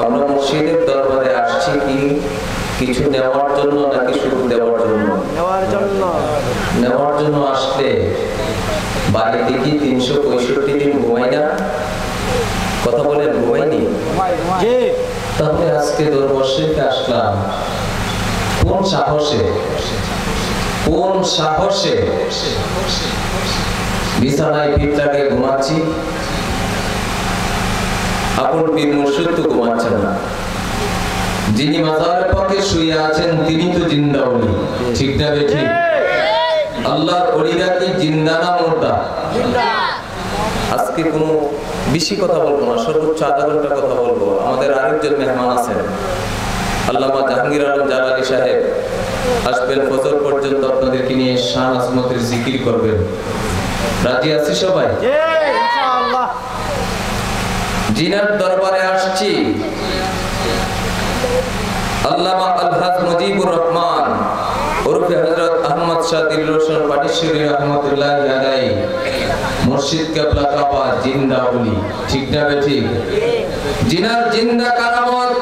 আমরা মুর্শিদের দরবারে আসছি কি কিছু নেওয়ার জন্য নাকি শুধু দেওয়ার জন্য? নেওয়ার জন্য আসলে বাড়িতে কি 365 দিন ঘুমাই না? কথা বলেন, ঘুমাইনি? তাহলে আজকে দরবার শরীফে আসলাম কোন সাহসে বিছানায় পিঠ লাগিয়ে ঘুমাচ্ছি? আপন পীর মুর্শিদ তো ঘুমাচ্ছেন না। যিনি মাজারের পাশে শুয়ে আছেন তিনি তো জিন্দা ওলি, ঠিক না বেঠিক? আল্লাহর ওলিরা কি জিন্দা না মুর্দা? আজকে কোনো বেশি কথা বলবো না, সর্বোচ্চ আধা ঘন্টা কথা বলবো। আমাদের আরেকজন মেহমান আছেন, আল্লামা জাহাঙ্গীর আলম জালালী সাহেব আসবেন। ফজর পর্যন্ত আপনাদেরকে নিয়ে শান আজমতের জিকির করবেন। রাজি আছি সবাই? ইনশাআল্লাহ। জিনার দরবারে আসছি আল্লামা আলহাজ মুজিবুর রহমান ওরফে হযরত আহমদ শাহ দিল রোশন পাটিশ্বরী রাহমাতুল্লাহি আলাইহি, মুর্শিদ কেবলা কাবা জিন্দা ওলি, ঠিক না বেঠিক? জিনার জিন্দা কারামত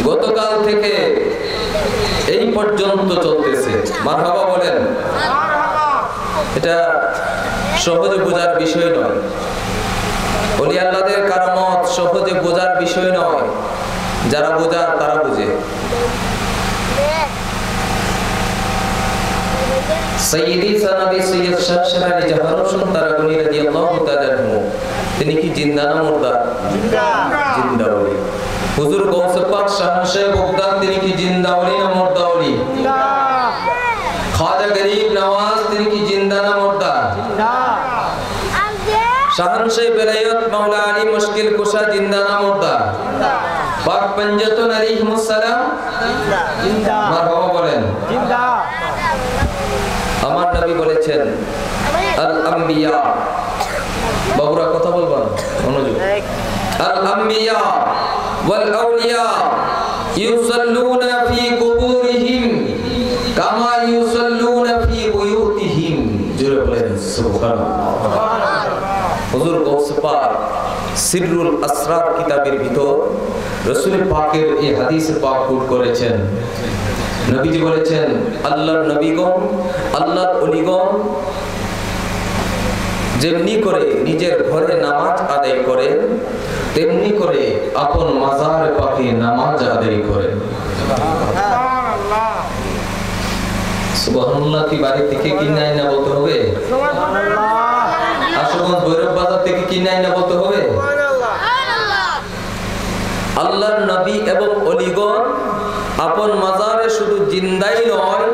গতকাল থেকে এই পর্যন্ত চলতেছে। মারহাবা বলেন। এটা সহজে বোঝার বিষয় নয়, ওলি আল্লাহদের কারামত সহজে বোঝার বিষয় নয়। যারা বোঝার তারা বুঝে। সাইয়্যিদি সানাবি সৈয়দ শাহ শাহরি জাহান হোসেন তারাকুনি রাদিয়াল্লাহু তাআলা আনহু, তিনি কি জিন্দা না মুর্দা? জিন্দা ওলি। হুজুর গৌসে পাক শাহনশাহ বগদাদ, তিনি কি জিন্দা ওলি না মুর্দা ওলি? খাজা গরিব নওয়াজ, তিনি কি জিন্দা না মুর্দা? শাহনশাহ বেলায়েত মাওলা আলী মুশকিল কুশা, জিন্দা না মুর্দা? পাক পঞ্জাতুন আলাইহিমুস সালাম, জিন্দা। মারহাবা বলেন। জিন্দা। আমার নবী বলেছেন আল আম্বিয়া, বাবুরা কথা বলবেন মনোযোগ, আল আম্বিয়া ওয়াল আউলিয়া ইউসাল্লুনা ফি কুবুরিহিম কামা ইউসাল্লুনা ফি বুয়ুতিহিম। জোরে বলেন সুবহানাল্লাহ। হুজুর গৌসে পাক সিররুল আসরার কিতাবের ভিতর রাসূল পাকের এই হাদিস পাক কোট করেছেন। নবীজি বলেছেন, আল্লাহর নবীগণ, আল্লাহর ওলিগণ যেমনি করে নিজের ঘরে নামাজ আদায় করেন তেমনি করে আপন মাজার পাকে নামাজ আদায় করেন। সুবহানাল্লাহ। সুবহানাল্লাহ। কি বাড়ি থেকে কিনে না বলতে হবে? সুবহানাল্লাহ। আশুগঞ্জ ভৈরব বাজার থেকে কিনে না বলতে হবে? সুবহানাল্লাহ। আল্লাহর নবী এবং ওলিগণ আপন মাজারে শুধু জিন্দাই নয়,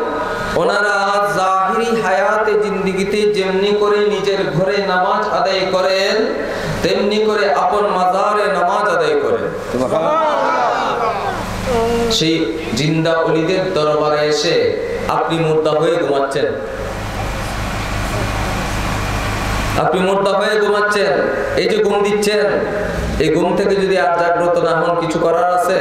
ওনারা জাহিরি হায়াতে জিন্দেগিতে যেমনি করে নিজের ঘরে নামাজ আদায় করেন তেমনি করে আপন মাজারে নামাজ আদায় করেন। সেই জিন্দা ওলিদের দরবারে এসে আপনি মুর্দা হয়ে ঘুমাচ্ছেন, আপনি মুর্দা হয়ে ঘুমাচ্ছেন। এই যে ঘুম দিচ্ছেন, এই ঘুম থেকে যদি আর জাগ্রত না হন, কিছু করার আছে?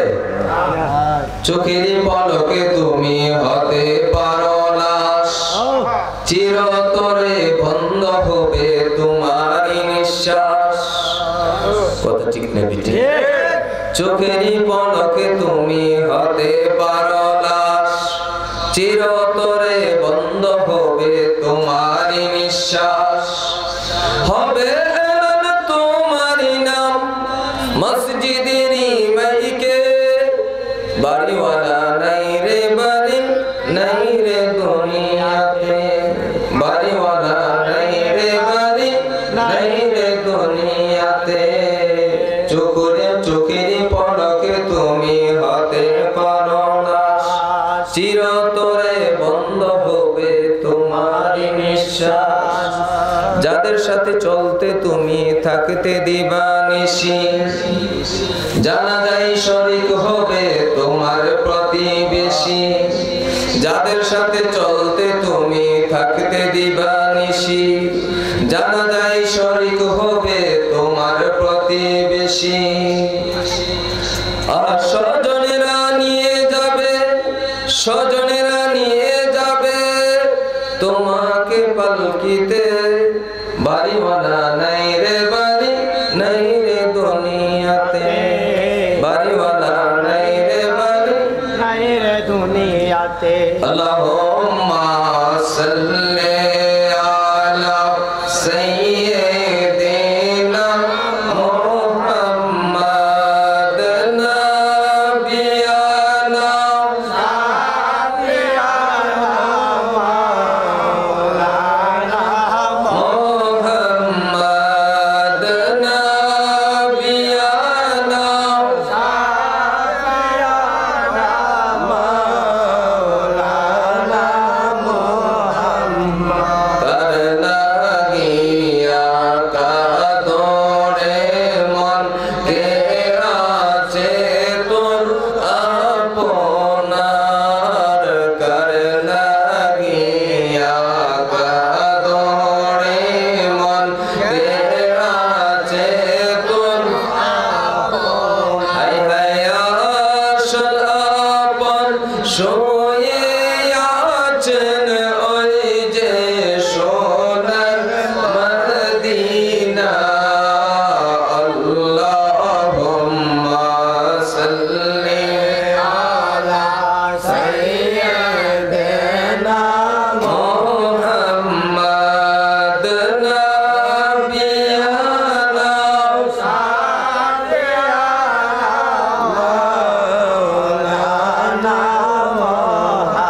চোখের পলকে তুমি হতে পারো লাশ, চিরতরে বন্ধ হবে তোমারই নিঃশ্বাস। কথা ঠিক না বিটি? চোখের পলকে তুমি হতে পারো লাশ, চিরতরে বন্ধ হবে তোমারই নিঃশ্বাস। হবে তোমারই নাম মসজিদেরই মাইকে, বাড়িওয়ালা নাই রে বাড়ি, নাই রে দুনিয়াতে, বাড়িওয়ালা নাই রে বাড়ি, নাই রে দুনিয়াতে। চোখের পলকে তুমি হতে পারো না, চিরতরে বন্ধ হবে তোমারই নিঃশ্বাস। যাদের সাথে চলতে তুমি থাকতে দিবানিশি, জানাজায় শরীক হবে তোমার প্রতিবেশী। যাদের সাথে চলতে তুমি থাকতে দিবানিশি, জানাজায় শরীক হবে তোমার প্রতিবেশী। আর স্বজনেরা নিয়ে যাবে, স্বজনেরা নিয়ে যাবে তোমাকে পালকিতে, বাড়িওয়ালা নাই রে বাড়ি, নাই রে শুয়ে আছেন ওই যে সোনার মদিনা আল্লাহুম্মা সাল্লি আলা সাইয়্যিদিনা মুহাম্মাদ নাবিয়ানা সাল্লি আলা মাওলানা মুহাম্মদ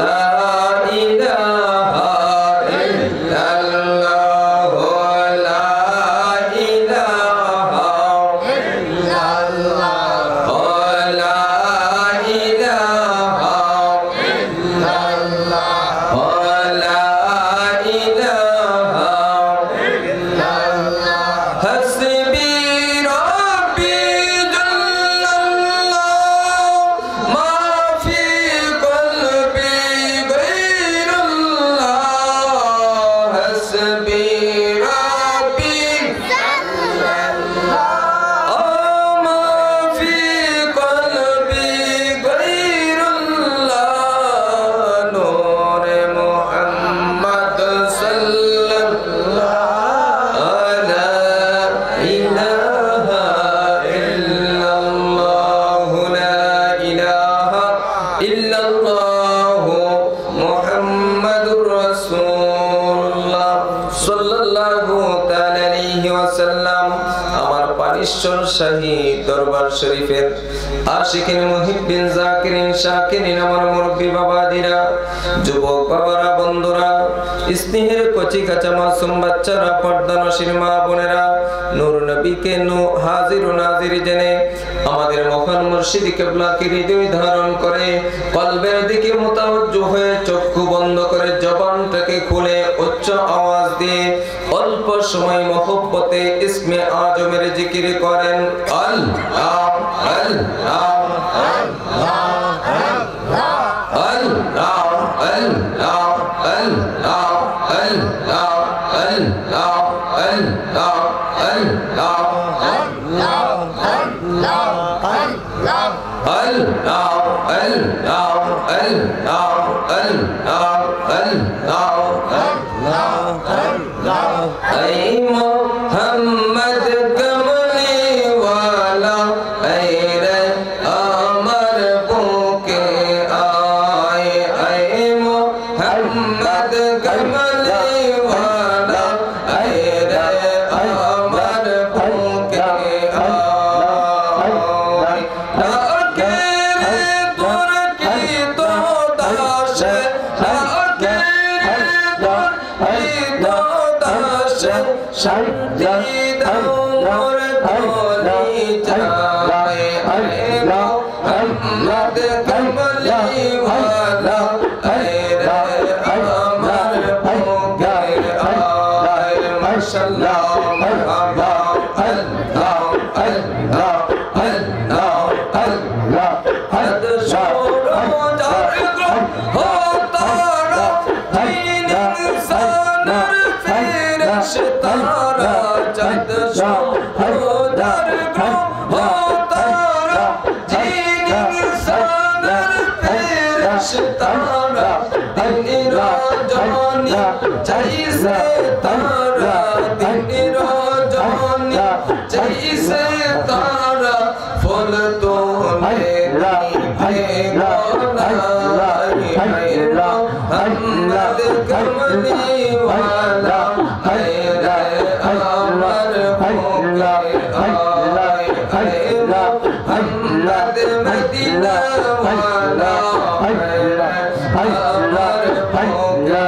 লা ইলাহা ইল্লাল্লাহ লা ইলাহা ইল্লাল্লাহ লা ইলাহা ইল্লাল্লাহ লা ইলাহা ইল্লাল্লাহ হাসবি রাব্বি জাল্লাল্লাহ মা ফি কলবি গায়রুল্লাহ হাসবি রাব্বি জাল্লাল্লাহ মা ফি কলবি গায়রুল্লাহ নূরে মুহাম্মদ সাল্লাল্লাহু লা ইলাহা ইল্লাল্লাহ লা ইলাহা ইল্লাল্লাহ মুহাম্মাদুর রাসূলুল্লাহ সাল্লাল্লাহু তাআলা আলাইহি ওয়াসাল্লাম। আমার পানিশ্বর শাহী দরবার শরীফের আশিকিন মুহিব্বিন জাকিরিন শাকিরিন আমার মুরব্বি বাবাদিরা, যুবক বাবারা, বন্ধুরা, স্নেহের কচি কাঁচা মাসুম বাচ্চারা, পর্দানশীল মা বোনেরা, নূর নবীকে হাজির ও নাজির জেনে আমাদের মহান মুর্শিদ কিবলাকে হৃদয় ধারণ করে কলবের দিকে মুতাওয়াজ্জু হয়ে চক্ষু বন্ধ করে জবানটাকে খুলে উচ্চ আওয়াজ দিয়ে অল্প সময় মহব্বতে ইসমে আজমের জিকির করেন আল্লাহ আল্লাহ মোহাম্মদ কমলি ওয়ালা রে আমার বুকে আয় আয় মোহাম্মদ কমলি ওয়ালা রে আমার বুকে আয় ডাকে রে তোর কি তো দাসে ডাকে রে তোর কি তো দাসে শান্তি দাও মোর কলি যায় আয় মোহাম্মদ কমলি ওয়ালা রে আমার বুকে আয় মাশাআল্লাহ মারহাবা আল্লাহ আল্লাহ আল্লাহ আল্লাহ হদ শুরু জার হো তারা দিন ইনসানের ফেরেশতারা জদ শুরু জার হো তারা দিন ইনসানের ফেরেশতারা দিন রজনী जैसे तारा दिन रोजानी जैसे तारा फूल तो मोहम्मद कमली वाला अमर भोला मोहम्मद मदीना वाला अमर भोला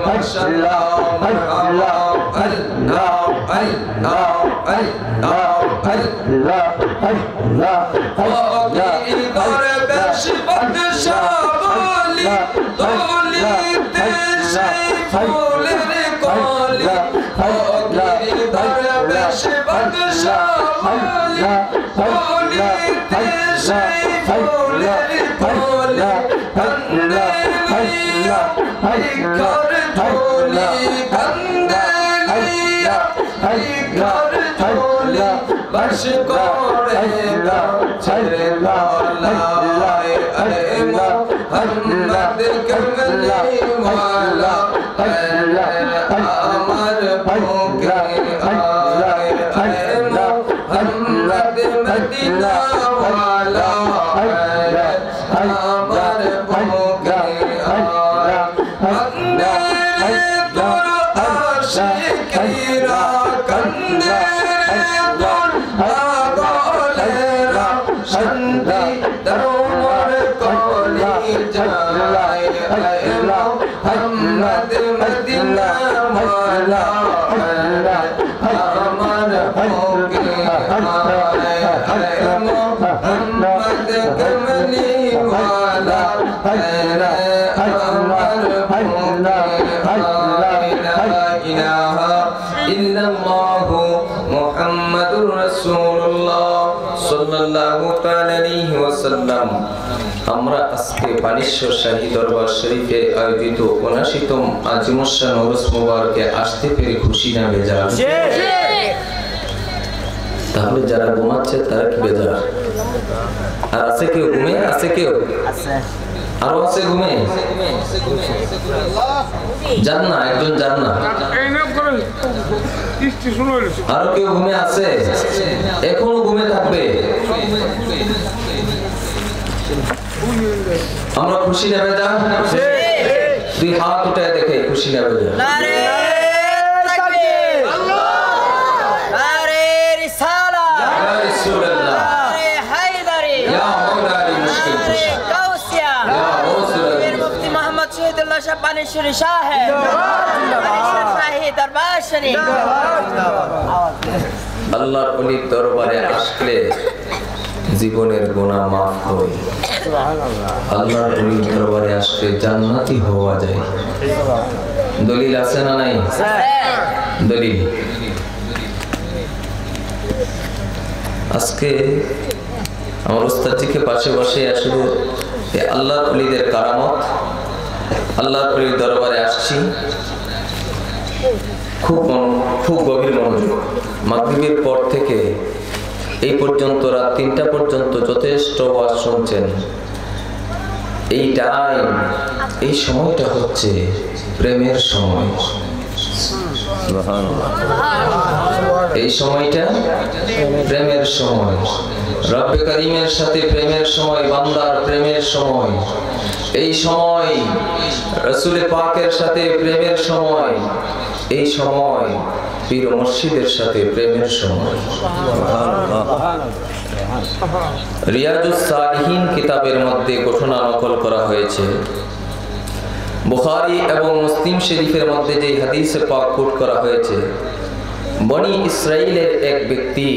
माशाअल्लाह अल्लाह अल्लाह अल्लाह अल्लाह अल्लाह अल्लाह इधर बेश बादशाह बोली बोली तेरे फूलेर कोली इधर बेश बादशाह बोली बोली तेरे फूलेर कोली बंदे लिया कर झोली बंदे लिया कर झोली बस करेगा छल्ला ला মোহাম্মদ কমলি ওয়ালা আমার বুকে আয় মোহাম্মদ মদিনা ওয়ালা আমার বুকে আয় তোর আশিকিরা কান্দে তোর আগলেরা শান্তি দরবার কলি জালায় আয় মোহাম্মদ মদিনা ওয়ালা আমার বুকে আয় মোহাম্মদ কমলি ওয়ালা আমার বুকে লা ইলাহা ইল্লাল্লাহু মুহাম্মাদুর রাসূলুল্লাহ সাল্লাল্লাহু তাআলা আলাইহি ওয়াসাল্লাম। আমরা আজকে বানেশ্বর শাহী দরবার শরীফে আয়োজিত ৭৯তম আজিমুশান ওরস মুবারকে আসতে পেরে খুশি না বেজার? তাহলে যারা ঘুমাচ্ছে তারা কি বেজার? আর আছে কেউ ঘুমে? আছে কেউ? আরো আছে ঘুমে? যান না, একজন যান না। আরো কেউ ঘুমে আছে? এখনো ঘুমে থাকবে? আমরা খুশি নেবে যা? দুই হাত উঠায় দেখে খুশি নেবে যা? বানেশ্বরী সাহেব শাহী দরবার শরীফ। আল্লাহর ওলির দরবারে আসলে জীবনের গুনাহ মাফ হয়। আল্লাহর ওলির দরবারে আসলে জান্নাতি হওয়া যায়। দলিল আছে না নাই? দলিল। আজকে আমার উস্তাদজিকে পাশে বসে আসলে আল্লাহর ওলিদের কারামত, আল্লাহর ওলির দরবারে আসছি খুব গভীর মনোযোগ। মাগরিবের পর থেকে এই পর্যন্ত রাত ৩টা পর্যন্ত যথেষ্ট ওয়াজ শুনছেন। এই সময়টা হচ্ছে প্রেমের সময়। এই সময়টা প্রেমের সময়, রব্বে কারীমের সাথে প্রেমের সময়, বান্দার প্রেমের সময়। এই সময় রাসূল পাকের সাথে প্রেমের সময়। এই সময় পীর মুর্শিদের সাথে প্রেমের সময়। রিয়াজুস সালিহিন কিতাবের মধ্যে ঘটনা নকল করা হয়েছে। বুখারী এবং মুসলিম শরীফের মধ্যে যে হাদিসে পাক কোট করা হয়েছে, বনি ইসরাইলের এক ব্যক্তি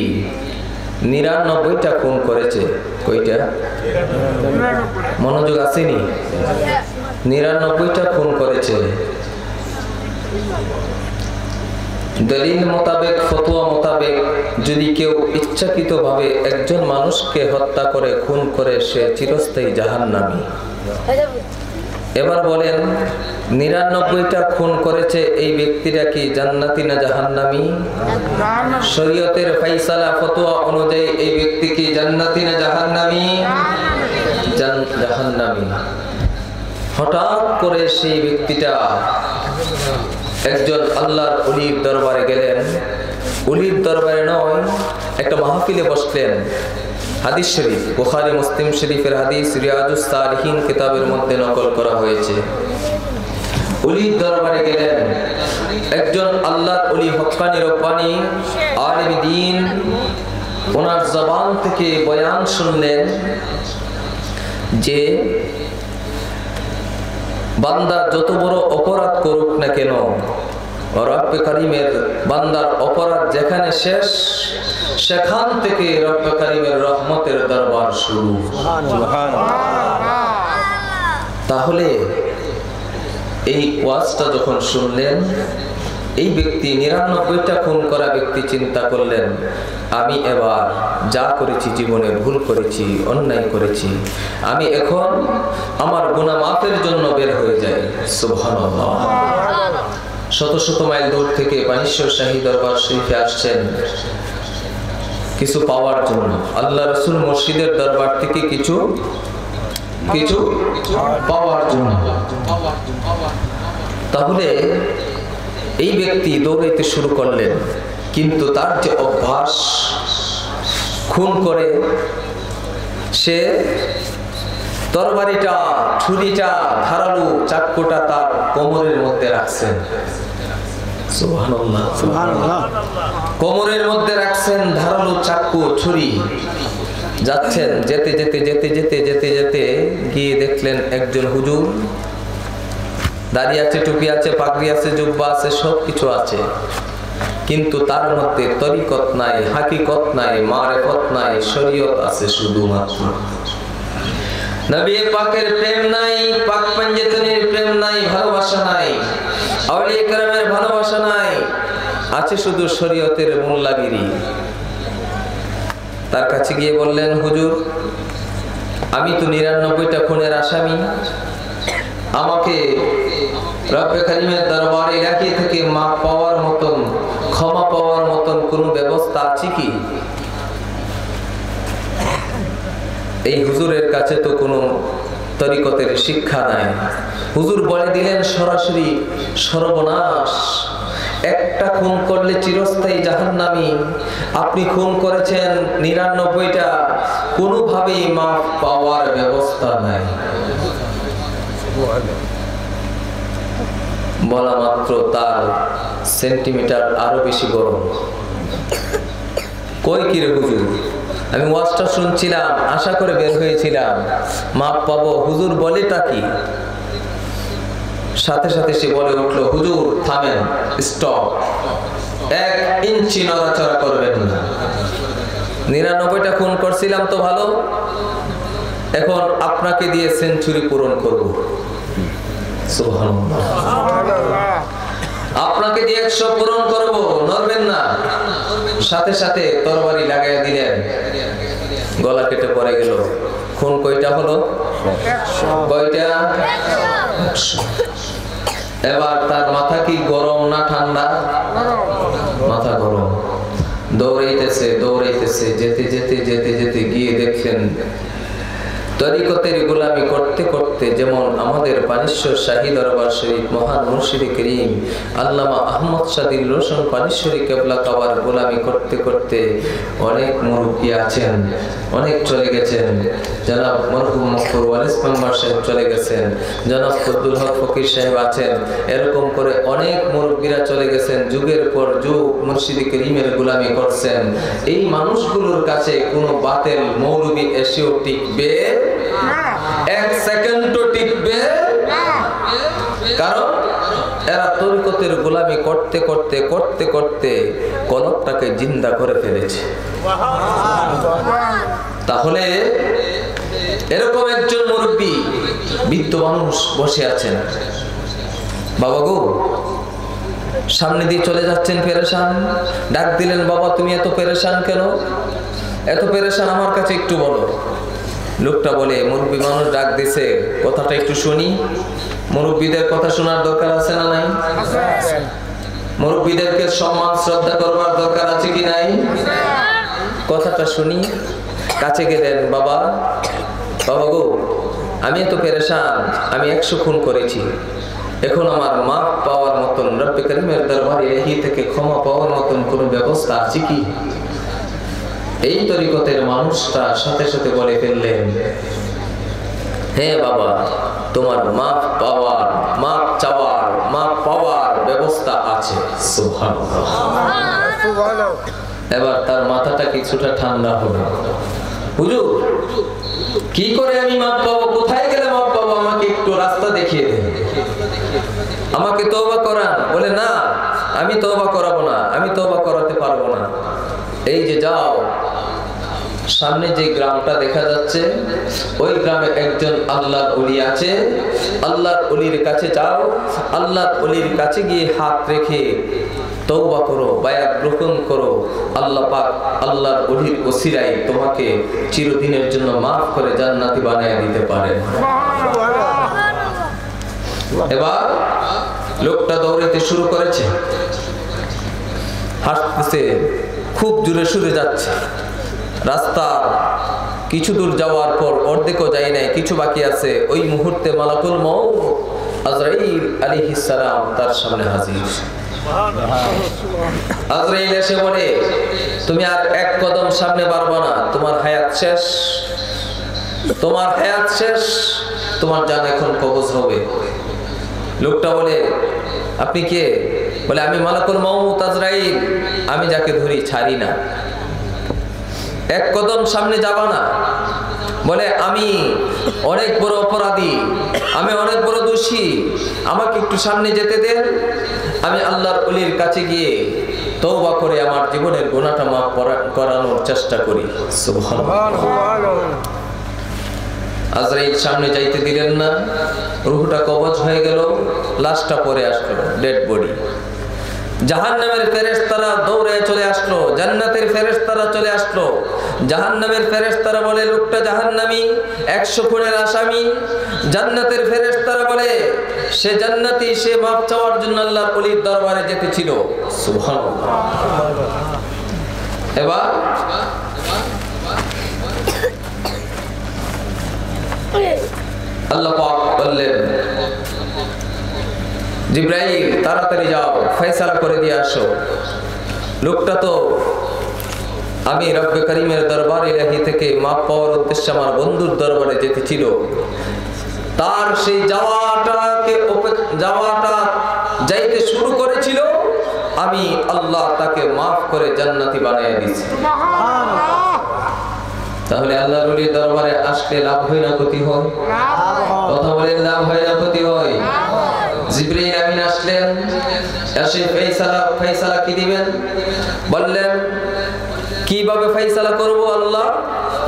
৯৯টা খুন করেছে। কয়টা? মনোযোগ আসেনি? ৯৯টা খুন করেছে। দলিল মোতাবেক, ফতোয়া মোতাবেক যদি কেউ ইচ্ছাকৃতভাবে একজন মানুষকে হত্যা করে, খুন করে, সে চিরস্থায়ী জাহান্নামী। এবার বলেন, ৯৯টা খুন করেছে এই ব্যক্তিরা কি জান্নাতি না জাহান্নামী? শরীয়তের ফায়সালা ফতোয়া অনুযায়ী এই ব্যক্তি কি জান্নাতি না জাহান্নামী? জাহান্নামী। হঠাৎ করে সেই ব্যক্তিটা একজন আল্লাহর ওলির দরবারে গেলেন। ওলির দরবারে নয়, একটা মাহফিলে বসলেন। হাদিস শরীফ, বুখারী মুসলিম শরীফের হাদিস, রিয়াজুস সালিহিন কিতাবের মধ্যে নকল করা হয়েছে। ওলির দরবারে গেলেন একজন আল্লাহর ওলি, হক্কানি রব্বানি আলিম দ্বীন। ওনার জবান থেকে বয়ান শুনলেন যে বান্দা যত বড় অপরাধ করুক না কেন, রব্বে কারীমের বান্দার অপরাধ যেখানে শেষ, সেখান থেকে রব্বে কারীমের রহমতের দরবার শুরু। তাহলে এই ওয়াজটা যখন শুনলেন, এই ব্যক্তি ৯৯টা খুন করা ব্যক্তি চিন্তা করলেন, আমি এবার যা করেছি জীবনে ভুল করেছি, অন্যায় করেছি, আমি এখন আমার গুনাহ মাফের জন্য বের হয়ে যাই। সুবহানাল্লাহ। শত শত মাইল দূর থেকে বানেশ্বর শাহী দরবার শরীফে আসছেন কিছু পাওয়ার জন্য। আল্লাহ রাসূল মুর্শিদের দরবার থেকে কিছু কিছু পাওয়ার জন্য। তাহলে এই ব্যক্তি দৌড়াইতে শুরু করলেন, কিন্তু তার যে অভ্যাস খুন করে, সে তরবারিটা, ছুরিটা, ধারালো চাকুটা তার কোমরের মধ্যে রাখছেন। সুবহানাল্লাহ, সুবহানাল্লাহ। কোমরের মধ্যে রাখছেন ধারালো চাকু, ছুরি। যাচ্ছেন, যেতে যেতে যেতে যেতে যেতে যেতে গিয়ে দেখলেন একজন হুজুর দাঁড়িয়ে আছে, টুপি আছে, পাগড়ি আছে, জুব্বা আছে, সব কিছু আছে, কিন্তু তার মধ্যে তরিকত নাই, হাকিকত নাই, মারিফত নাই, শরীয়ত আছে শুধুমাত্র। নবী পাকের প্রেম নাই, পাক পঞ্জতনির প্রেম নাই, ভালোবাসা নাই, আউলিয়া কেরামের ভালোবাসা নাই, আছে শুধু শরীয়তের মোল্লাগিরি। তার কাছে গিয়ে বললেন, হুজুর, আমি তো ৯৯টা খুনের আসামি, আমাকে রব্বে কারিমের দরবারে ইলাহি থেকে মাপ পাওয়ার মতন, ক্ষমা পাওয়ার মতন কোন ব্যবস্থা আছে কি? এই হুজুরের কাছে তো কোনো তরিকতের শিক্ষা নাই। হুজুর বলে দিলেন সরাসরি, সর্বনাশ, একটা খুন করলে চিরস্থায়ী জাহান্নামী, আপনি খুন করেছেন ৯৯টা, কোনোভাবেই মাফ পাওয়ার ব্যবস্থা নাই। বলা মাত্র তার সেন্টিমিটার আরো বেশি গরম। কই কি রে হুজুর, আমি ওয়াজটা শুনছিলাম, আশা করে বের হয়েছিলাম, মাপ পাবো, হুজুর বলেটা কি? সাথে সাথে সে বলে উঠলো, হুজুর থামেন, স্টপ, ১ ইঞ্চি নড়াচড়া করবেন না। ৯৯টা খুন করছিলাম তো ভালো, এখন আপনাকে দিয়ে সেঞ্চুরি পূরণ করব। সুবহানাল্লাহ, আপনাকে দিয়ে ১০০ পূরণ করব, নড়বেন না। সাথে সাথে তরবারি লাগাই দিলেন, গলা কেটে পড়ে গেল। খুন কয়টা হলো? কয়টা? এবার তার মাথা কি গরম না ঠান্ডা? মাথা গরম। দৌড়াইতেছে দৌড়াইতেছে, যেতে যেতে যেতে যেতে গিয়ে দেখলেন তরিকতের গোলামি করতে করতে, যেমন আমাদের পানিশ্বর শাহী দরবার শরীফ মহান মুর্শিদ করিম আল্লামা আহমদ শাদির রোশন পানিশ্বরী কেবলা কাবার গোলামি করতে করতে অনেক মুরব্বী আছেন, অনেক চলে গেছেন। জনাব মরহুম মুফতি ওয়ারিস মেম্বার সাহেব চলে গেছেন, জনাব ফজলুল হক ফকির সাহেব আছেন, এরকম করে অনেক মুরব্বীরা চলে গেছেন, যুগের পর যুগ মুর্শিদ করিমের গোলামি করছেন। এই মানুষগুলোর কাছে কোনো বাতেল মৌলবী এসেও টিকবে না, ১ সেকেন্ডও টিকবে না, কারণ এরা তরিকতের গোলামি করতে করতে করতে করতে কলবটাকে জিন্দা করে ফেলেছে। তাহলে এরকম একজন মুরব্বী বৃদ্ধ মানুষ বসে আছেন, বাবা গো, সামনে দিয়ে চলে যাচ্ছেন পেরেশান, ডাক দিলেন, বাবা তুমি এত পেরেশান কেন? এত পেরেশান আমার কাছে একটু বলো। লোকটা বলে, মুরব্বী মানুষ ডাক দিছে, কথাটা একটু শুনি। মুরব্বীদের কথা শোনার দরকার আছে না নাই? মুরব্বীদেরকে সম্মান শ্রদ্ধা করবার দরকার আছে কি নাই? কথাটা শুনি। কাছে গেলেন, বাবা, বাবা গো, আমি এত পেরেশান, আমি ১০০ খুন করেছি, এখন আমার মাপ পাওয়ার মতন, রব্বে কারিমের দরবারে ইলাহি থেকে ক্ষমা পাওয়ার মতন কোনো ব্যবস্থা আছে কি? এই তরিকতের মানুষটা সাথে সাথে বলে ফেললেন, হ্যাঁ বাবা, তোমার মাপ পাওয়ার, মাপ চাওয়ার, মাপ পাওয়ার ব্যবস্থা আছে। সুবহানাল্লাহ। এবার তার মাথাটা কিছুটা ঠান্ডা হলো। হুজুর, কি করে আমি মাপ পাবো? কোথায় গেলে মাপ পাবো? আমাকে একটু রাস্তা দেখিয়ে দেন, আমাকে তওবা করান। বলে, না, আমি তওবা করাবো না, আমি তওবা করাতে পারবো না। এই যে যাও, সামনে যে গ্রামটা দেখা যাচ্ছে, ওই গ্রামে একজন আল্লাহর ওলি আছে, আল্লাহর ওলির কাছে যাও, আল্লাহর ওলির কাছে গিয়ে হাত রেখে তওবা করো, বায়াত গ্রহণ করো, আল্লাহ পাক আল্লাহর ওলির ওসিলায় তোমাকে চিরদিনের জন্য মাফ করে জান্নাতি বানিয়ে দিতে পারেন। এবার লোকটা দৌড়াতে শুরু করেছে, হাঁটতেছে, খুব জোরে সুরে যাচ্ছে। রাস্তা কিছু দূর যাওয়ার পর অর্ধেকও যায় নাই, কিছু বাকি আছে, ওই মুহূর্তে মালাকুল মউত আজরাইল আলাইহিস সালাম তার সামনে হাজির। আজরাইল এসে বলে, তুমি আর এক কদম সামনে বাড়বা না, তোমার হায়াত শেষ, তোমার হায়াত শেষ, তোমার জান এখন কবজ হবে। লোকটা বলে, আপনি কে? বলে, আমি মালাকুল মউত আজরাইল, আমি যাকে ধরি ছাড়ি না। এক কদম সামনে যাবা না? বলে, আমি অনেক বড় অপরাধী, আমি অনেক বড় দোষী, আমাকে একটু সামনে যেতে দেন, আমি আল্লাহর ওলির কাছে গিয়ে তওবা করে আমার জীবনের গুনাহটা মাফ করানোর চেষ্টা করি। সুবহানাল্লাহ। আজরাইল সামনে যাইতে দিলেন না, রূহটা কবজ হয়ে গেল, লাশটা পরে আসলো, ডেড বডি। জাহান্নামের ফেরেশতারা দৌড়ে চলে আসলো, জান্নাতের ফেরেশতারা চলে আসলো। জাহান্নামের ফেরেশতারা বলে, লোকটা জাহান্নামী, 100 খুনের আসামি। জান্নাতের ফেরেশতারা বলে, সে জান্নাতি, সে মাফ চাওয়ার জন্য আল্লাহর ওলির দরবারে যেতেছিল। সুবহানাল্লাহ। এবার আল্লাহ পাক বললেন, জিবরাইল তাড়াতাড়ি যাও, ফয়সালা করে দিয়ে আসো। লোকটা তো আমি রব্বে করিমের দরবারে ইলাহি থেকে মাপ পাওয়ার উদ্দেশ্যে আমার বন্ধুর দরবারে যেতেছিল, তার সেই যাওয়াটা যাইতে শুরু করেছিল, আমি আল্লাহ তাকে মাফ করে জান্নাতি বানিয়ে দিয়েছি। তাহলে আল্লাহর ওলির দরবারে আসলে লাভ হয় না ক্ষতি হয়? কথা বলেন, লাভ হয় না ক্ষতি হয়? জিবরাইল আমিন আসলেন, এসে ফয়সালা কি দিবেন? বললেন, কিভাবে ফয়সালা করব আল্লাহ?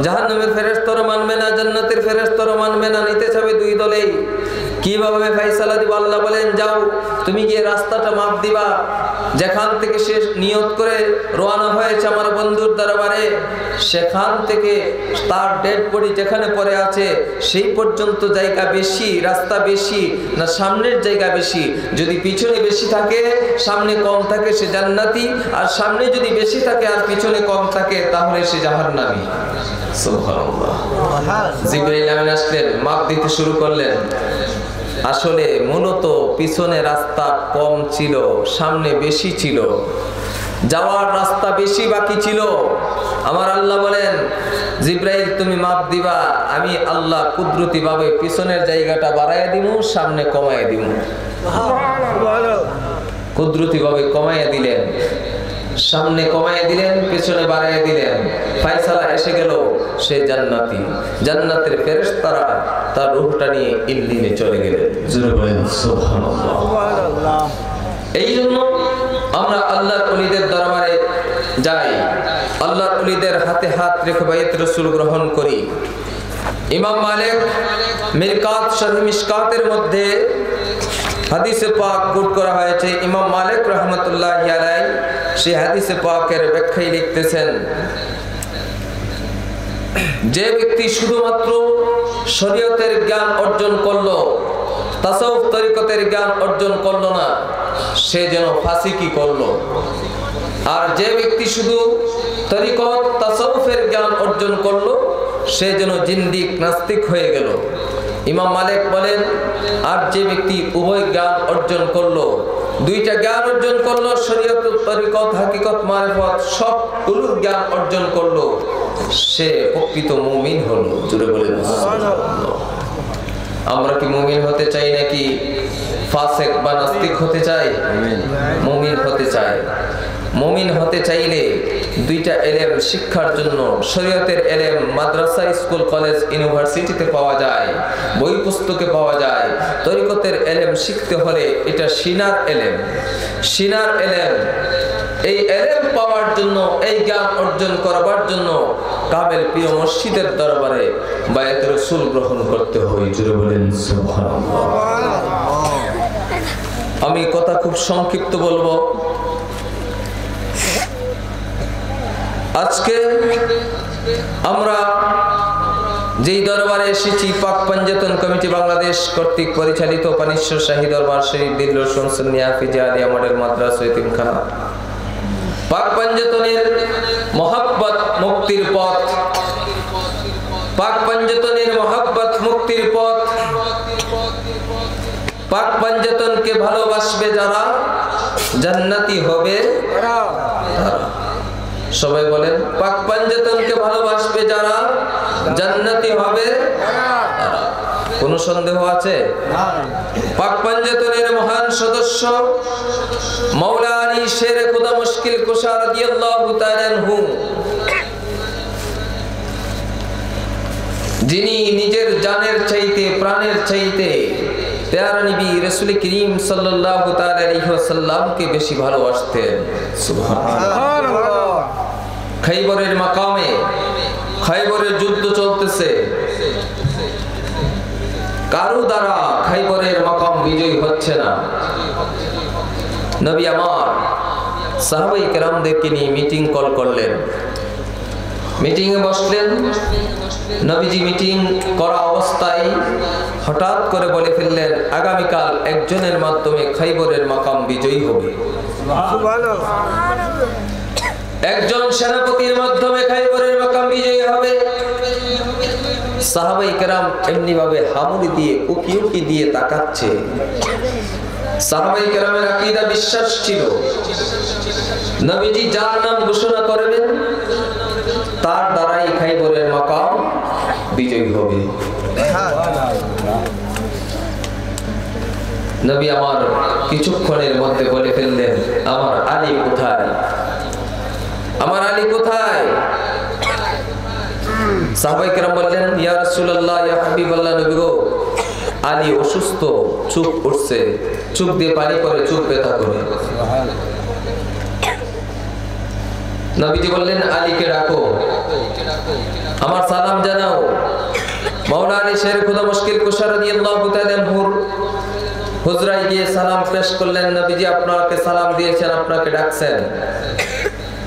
জাহান্নামের ফেরেশতারা মানবে না, জান্নাতের ফেরেশতারা মানবে না, নিতে যাবে দুই দলেই। কিভাবে ফয়সালা দিব? আল্লাহ বলেন, যাও তুমি গিয়ে রাস্তাটা মাপ দিবা, যেখান থেকে সে নিয়ত করে রওনা হয়েছে আমার বন্ধুর দরবারে, সেখান থেকে তার ডেড বডি যেখানে পড়ে আছে সেই পর্যন্ত জায়গা বেশি, রাস্তা বেশি না সামনের জায়গা বেশি? যদি পিছনে বেশি থাকে, সামনে কম থাকে, সে জান্নাতি। আর সামনে যদি বেশি থাকে আর পিছনে কম থাকে, তাহলে সে জাহান্নামী। সুবহানাল্লাহ। জিবরাইল আমিন আসলেন, মাপ দিতে শুরু করলেন। আসলে মূলত পিছনে রাস্তা কম ছিল, সামনে বেশি ছিল, যাওয়ার রাস্তা বেশি বাকি ছিল। আমার আল্লাহ বলেন, জিবরাইল তুমি মাপ দিবা, আমি আল্লাহ কুদরতি ভাবে পিছনের জায়গাটা বাড়ায় দিব, সামনে কমায় দিব। কুদরতি ভাবে কমায় দিলেন, সামনে কমায় দিলেন, পিছনে বাড়ায় দিলেন। ফয়সালা এসে গেল, সে জান্নাতি। জান্নাতের ফেরেশতারা তার রূহটা নিয়ে ইল্লিনে চলে গেলেন। জোরে বলেন সুবহানাল্লাহ। এই জন্য আমরা আল্লাহর ওলিদের দরবারে যাই, আল্লাহর ওলিদের হাতে হাত রেখে বাইত রাসূল গ্রহণ করি। ইমাম মালিক মিরকাত শরহ মিশকাতের মধ্যে হাদিসে পাক কোট করা হয়েছে। ইমাম মালিক রাহমাতুল্লাহি আলাইহি সেই হাদিসে পাকের ব্যাখ্যায় লিখতেছেন, যে ব্যক্তি শুধুমাত্র শরীয়তের জ্ঞান অর্জন করলো, তাসাউফ তরিকতের জ্ঞান অর্জন করলো না, সে যেন ফাসিকি করলো। আর যে ব্যক্তি শুধু তরিকত তাসাউফের জ্ঞান অর্জন করলো, সে যেন জিন্দিক নাস্তিক হয়ে গেল। ইমাম মালিক বলেন, আর যে ব্যক্তি উভয় জ্ঞান অর্জন করলো, দুইটা জ্ঞান অর্জন করলো, শরীয়ত তরিকত হাকিকত মারিফত সবগুলোর জ্ঞান অর্জন করলো, সে প্রকৃত মুমিন হলো। জোরে বলেন সুবহানাল্লাহ। আমরা কি মুমিন হতে চাই নাকি ফাসিক বা নাস্তিক হতে চাই? মুমিন হতে চাই। মুমিন হতে চাইলে দুইটা এলেম শিক্ষার জন্য, শরীয়তের এলেম মাদ্রাসা, স্কুল, কলেজ, ইউনিভার্সিটিতে পাওয়া যায়, বই পুস্তকে পাওয়া যায়। তরিকতের এলেম শিখতে হলে এটা সিনার এলেম, সিনার এলেম। এই এলেম পাওয়ার জন্য, এই জ্ঞান অর্জন করবার জন্য কামেল প্রিয় মসজিদের দরবারে বায়াত রাসূল গ্রহণ করতে হয়। জোরে বলেন সুবহানাল্লাহ। আমি কথা খুব সংক্ষিপ্ত বলবো। আজকে আমরা যেই দরবারে এসেছি, পাক পাঞ্জাতন কমিটি বাংলাদেশ কর্তৃক পরিচালিত পানিশ্বর শাহী দরবার শরীফ দিল রোশন সুন্নিয়া হাফিজিয়া আলিয়া মডেল মাদ্রাসা এতিমখানা, পাক পাঞ্জাতনের মহব্বত মুক্তির পথ পাক পাঞ্জাতনের মহব্বত মুক্তির পথ। পাক পাঞ্জাতনকে ভালোবাসবে যারা জান্নাতি হবে তারা। সবাই বলেন, পাক পাঞ্জাতনকে ভালোবাসবে যারা জান্নাতি হবে তারা। কোনো সন্দেহ আছে? পাক পাঞ্জাতনের মহান সদস্য মাওলা আলী শেরে খুদা মুশকিল কুশা রাদিয়াল্লাহু তাআলা আনহু, যিনি নিজের জানের চাইতে প্রাণের চাইতে প্যারা নবী রাসূল করিম সাল্লাল্লাহু তাআলা আলাইহি ওয়াসাল্লামকে বেশি ভালোবাসতেন। সুবহানাল্লাহ। খাইবরের মাকামে খাইবরের যুদ্ধ চলতেছে, কারো দ্বারা খাইবরের মাকাম বিজয় হচ্ছে না। নবী আমার সাহাবায়ে কেরামদেরকে নিয়ে মিটিং কল করলেন। মিটিং এ বসলেন। নবীজি মিটিং করা অবস্থায় হঠাৎ করে বলে ফেললেন, আগামীকাল একজনের মাধ্যমে খাইবরের মাকাম বিজয়ী হবে। একজন সেনাপতির মাধ্যমে খাইবরের মাকাম বিজয়ী হবে। সাহাবায়ে কেরাম এমনি ভাবে হামুলি দিয়ে উকি উকি দিয়ে তাকাচ্ছে। সাহাবায়ে কেরামের আকীদা বিশ্বাস ছিল, নবীজি যার নাম ঘোষণা করবেন তার দ্বারাই খাইবরের মাকাম বিজয়ী হবে। নবী আমার কিছুক্ষণের মধ্যে বলে ফেললেন, আমার আলী কোথায়? আমার আলী কোথায়? সাহাবায়ে কেরাম বললেন, ইয়া রাসূলুল্লাহ, ইয়া হাবিবাল্লাহ, নবী গো, আলী অসুস্থ, চোখ উঠছে, চোখ দিয়ে পানি পড়ে, চোখ ব্যথা করে। নবীজি বললেন, আলীকে ডাকো, আমার সালাম জানাও। মাওলা আলী শের খুদা মুশকিল কুশা রাদিয়াল্লাহু তাআলা আনহুর হুজরায় গিয়ে সালাম পেশ করলেন। নবীজি আপনাকে সালাম দিয়েছেন, আপনাকে ডাকছেন।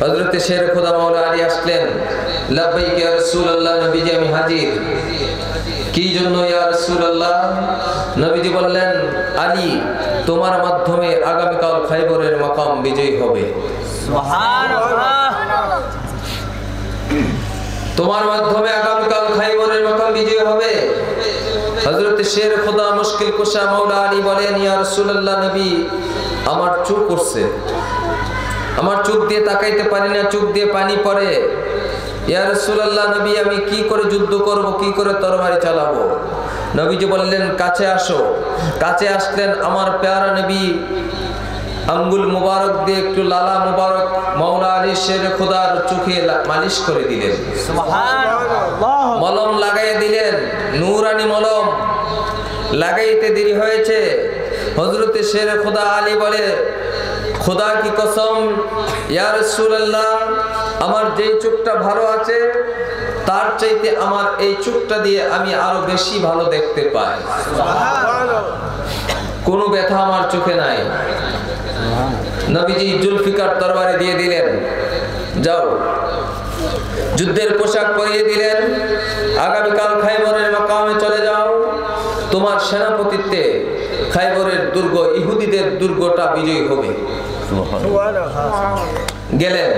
হযরত শের খুদা মাওলা আলী আসলেন। লাব্বাইক ইয়া রাসূলুল্লাহ, নবীজি আমি হাজির। কি জন্য ইয়া রাসূলুল্লাহ? নবীজি বললেন, আলী তোমার মাধ্যমে আগামীকাল খাইবরের মাকাম বিজয়ী হবে। সুবহানাল্লাহ। তোমার মাধ্যমে আগামীকাল খাইবরের মাকাম বিজয়ী হবে। হযরত শের খুদা মুশকিল কুশা মাওলা আলী বলেন, ইয়া রাসূলুল্লাহ, নবী আমার চোখ করছে, আমার চোখ দিয়ে তাকাইতে পারি না, চোখ দিয়ে পানি পড়ে। ইয়া রাসূলুল্লাহ, নবী আমি কি করে যুদ্ধ করব, কি করে তরবারি চালাবো? নবীজি বললেন, কাছে আসো। কাছে আসলেন। আমার প্যারা নবী আঙ্গুল মুবারক দিয়ে একটু লালা মুবারক মাওলা আলী শের খুদার চোখে মালিশ করে দিলেন। সুবহানাল্লাহ। মলম লাগাই দিলেন, নূরানি মলম। লাগাইতে দেরি হয়েছে। হযরত শের খুদা আলী বলে, খোদা কি কসম, ইয়া রাসূলুল্লাহ, আমার যে চোখটা ভালো আছে তার চাইতে আমার এই চোখটা দিয়ে আমি আরো বেশি ভালো দেখতে পাই। সুবহানাল্লাহ। কোনো ব্যথা আমার চোখে নাই। নবীজি জুলফিকার তরবারি দিয়ে দিলেন, যাও। যুদ্ধের পোশাক পরিয়ে দিলেন, আগামীকাল খাইবরের মাকামে চলে যাও। তোমার সেনাপতিত্বে খাইবরের দুর্গ, ইহুদিদের দুর্গটা বিজয়ী হবে। গেলেন,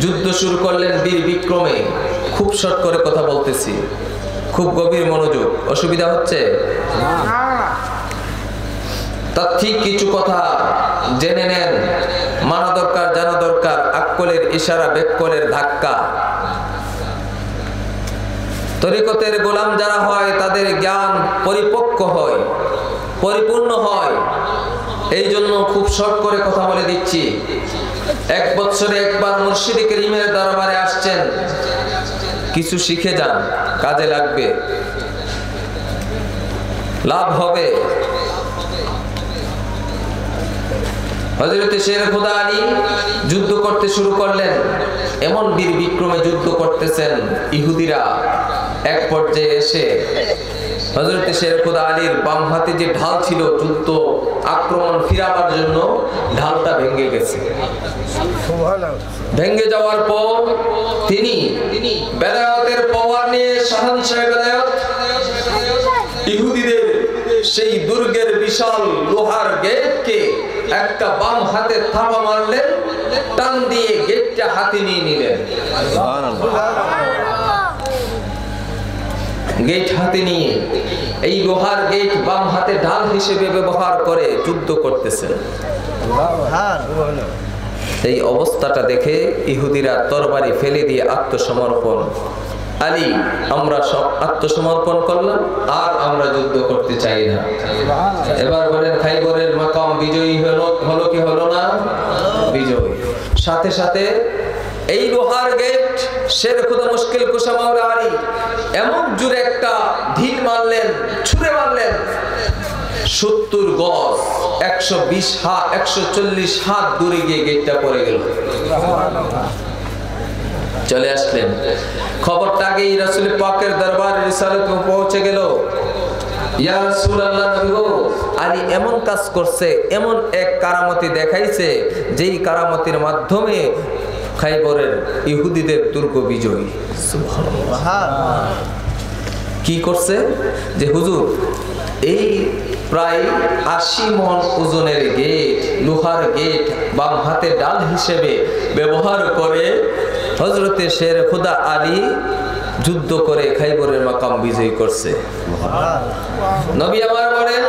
যুদ্ধ শুরু করলেন বীর বিক্রমে। খুব শর্ট করে কথা বলতেছি, খুব গভীর মনোযোগ। অসুবিধা হচ্ছে? তাত্ত্বিক কিছু কথা জেনে নেন, মানা দরকার, জানা দরকার। আক্কলের ইশারা, বেক্কলের ধাক্কা। তরিকতের গোলাম যারা হয় তাদের জ্ঞান পরিপক্ক হয়, পরিপূর্ণ হয়। এই জন্য খুব শর্ট করে কথা বলে দিচ্ছি। 1 বছরে একবার মুর্শিদ করিমের দরবারে আসছেন, কিছু শিখে যান, কাজে লাগবে, লাভ হবে। হযরত শের খুদা আলী যুদ্ধ করতে শুরু করলেন। এমন বীর বিক্রমে যুদ্ধ করতেছেন ইহুদিরা। এক পর্যায়ে এসে হযরত শের খুদা আলীর বাম হাতে যে ঢাল ছিল যুদ্ধ আক্রমণ ফিরাবার জন্য, ঢালটা ভেঙে গেছে। ভেঙে যাওয়ার পর তিনি বেলায়েতের পাওয়ার নিয়ে, শাহানশাহ বেলায়েত, ইহুদিদের সেই দুর্গের বিশাল লোহার গেটকে একটা বাম হাতে থাবা মারলেন, টান দিয়ে গেটটা হাতে নিয়ে নিলেন। গেট হাতে নিয়ে এই লোহার গেট বাম হাতে ঢাল হিসেবে ব্যবহার করে যুদ্ধ করতেছেন। এই অবস্থাটা দেখে ইহুদিরা তরবারি ফেলে দিয়ে আত্মসমর্পণ। আলী, আমরা সব আত্মসমর্পণ করলাম, আর আমরা যুদ্ধ করতে চাই না। এবার বলেন, খাইবরের মাকাম বিজয়ী হলো কি হলো না? বিজয়ী। সাথে সাথে এই লোহার গেট শের খুদা মুশকিল কুশা মাওলা আলী এমন জোরে একটা ঢিল মারলেন, ছুঁড়ে মারলেন, 70 গজ 120 হাত 140 হাত দূরে গিয়ে গেটটা পড়ে গেল। চলে আসলেন, খবরটা আগেই রাসূল পাকের দরবারে রিসালাত পৌঁছে গেল। ইয়া রাসূলুল্লাহ, নবী গো, আলী এমন কাজ করছে, এমন এক কারামতি দেখাইছে, যেই কারামতির মাধ্যমে খাইবরের ইহুদিদের দুর্গ বিজয়ী। সুবহানাল্লাহ। কি করছে? যে হুজুর, এই প্রায় 80 মণ ওজনের গেট, লোহার গেট বাম হাতে ডাল হিসেবে ব্যবহার করে হযরতে শের খুদা আলী যুদ্ধ করে খাইবরের মাকাম বিজয় করছে। নবী আমার বলেন,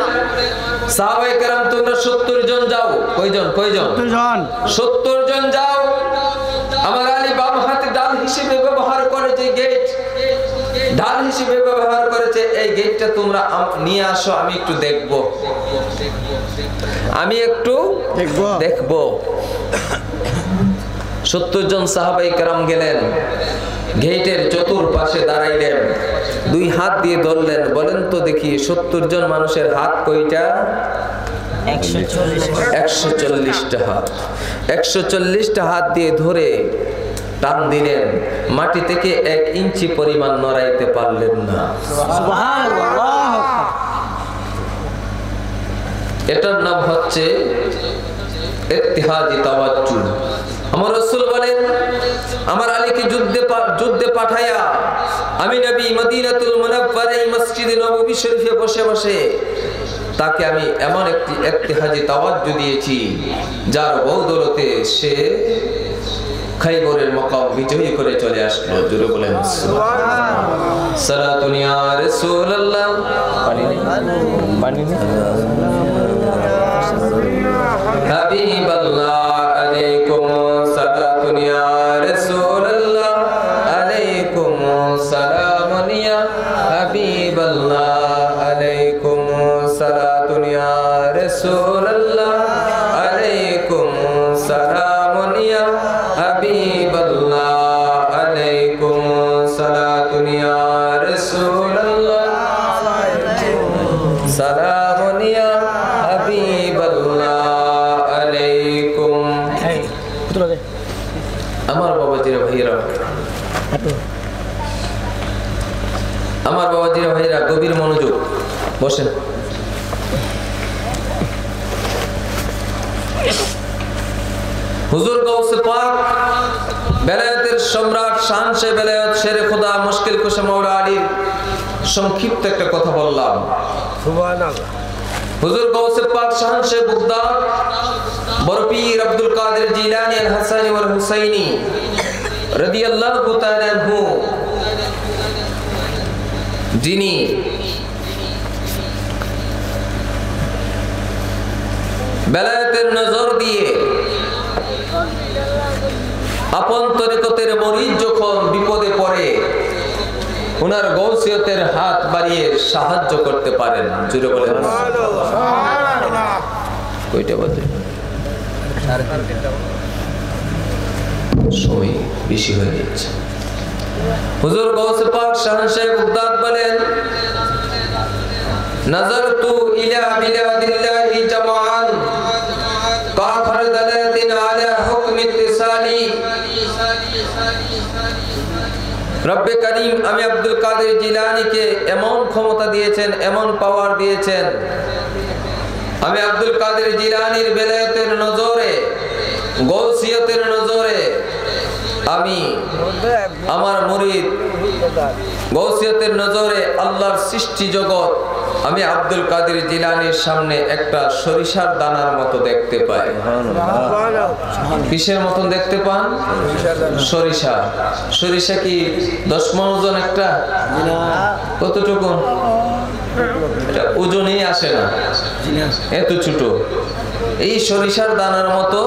সাহাবায়ে কেরাম তোমরা 70 জন যাও। কয়জন? 70 জন যাও। আমার আলী বাম হাতে ডাল হিসেবে ব্যবহার করে যে গেট, ঢাল হিসেবে ব্যবহার করেছে, এই গেটটা তোমরা নিয়ে আসো, আমি একটু দেখব, আমি একটু দেখব। 70 জন সাহাবায়ে কেরাম গেলেন, গেটের চতুর্পাশে দাঁড়াইলেন, 2 হাত দিয়ে ধরলেন। বলেন তো দেখি, 70 জন মানুষের হাত কয়টা? 140টা হাত। 140টা হাত দিয়ে ধরে টান দিলেন, মাটি থেকে 1 ইঞ্চি পরিমাণ নড়াইতে পারলেন না। সুবহানাল্লাহ। এটার নাম হচ্ছে ইত্তিহাদি তাওয়াজ্জু। আমার রাসূল বলেন, আমার আলীকে যুদ্ধে পাঠায়া আমি নবী মদিনাতুল মুনাওয়ারা মসজিদে নববী শরীফে বসে বসে তাকে আমি এমন একটি ইত্তিহাদি তাওয়াজ্জু দিয়েছি, যার বদৌলতে সে খাইবরের মাকাম বিজয়ী করে চলে আসলো। জোরে বলেন সুবহানাল্লাহ। সালাতুন ইয়া রাসূলুল্লাহ। পানি হাবিবাল্লাহ আলাইকুম সালাতুন ইয়া রাসূলুল্লাহ আলাইকুম সালামুন ইয়া হাবিবাল্লাহ আলাইকুম সালাতুন ইয়া রাসূলুল্লাহ আলাইকুম সালামুন ইয়া হাবিবাল্লাহ আলাইকুম সালাতুন ইয়া রাসূলুল্লাহ সালামুন ইয়া হাবিবাল্লাহ আলাইকুম। আমার বাবাজিরা ভাইরা, আমার বাবাজিরা ভাইরা, গভীর মনোযোগ, বসেন। হুজুর গাউসে পাক বেলায়েতের সম্রাট শানশে বেলায়েত শেরে খোদা মুশকিল কুশা মাওলা আলীর সংক্ষিপ্ত একটা কথা বললাম। সুবহানাল্লাহ। হুজুর গাউসে পাক শানশে বুগদাদ বড় পীর আব্দুল কাদের জিলানী আল হাসানী ওয়াল হুসাইনী রাদিয়াল্লাহু তাআলা আনহু, যিনি বেলায়েতের নজর দিয়ে আপন তরিকতের মুরিদ যখন বিপদে পড়ে ওনার গৌসিয়তের হাত বাড়িয়ে সাহায্য করতে পারেন। জুড়ে বলেন সুবহানাল্লাহ। কয়টা বাজে? সময় বেশি হয়ে যাচ্ছে। হুজুর গাউসে পাক শাহনশাহ বুগদাদ বলেন, নাযারতু ইলা বিলাদিল্লাহি জামাআন কাফার দালাতিন আলা হুকম ইত্তিসালি। রব্বে করিম আমি আব্দুল কাদের জিলানীকে এমন ক্ষমতা দিয়েছেন, এমন পাওয়ার দিয়েছেন, আমি আব্দুল কাদের জিলানীর বেলায়েতের নজরে, গৌসিয়তের নজরে, আমি আমার মুরিদ গৌসিয়তের নজরে আল্লাহর সৃষ্টি জগৎ আমি আব্দুল কাদের জিলানীর সামনে একটা সরিষার দানার মতো দেখতে পাই। কিসের মতন দেখতে পান? সরিষা। সরিষা কি 10 মণ ওজন একটা? কতটুকু? এটা ওজনেই আসে না, এত ছোট। এই সরিষার দানার মতো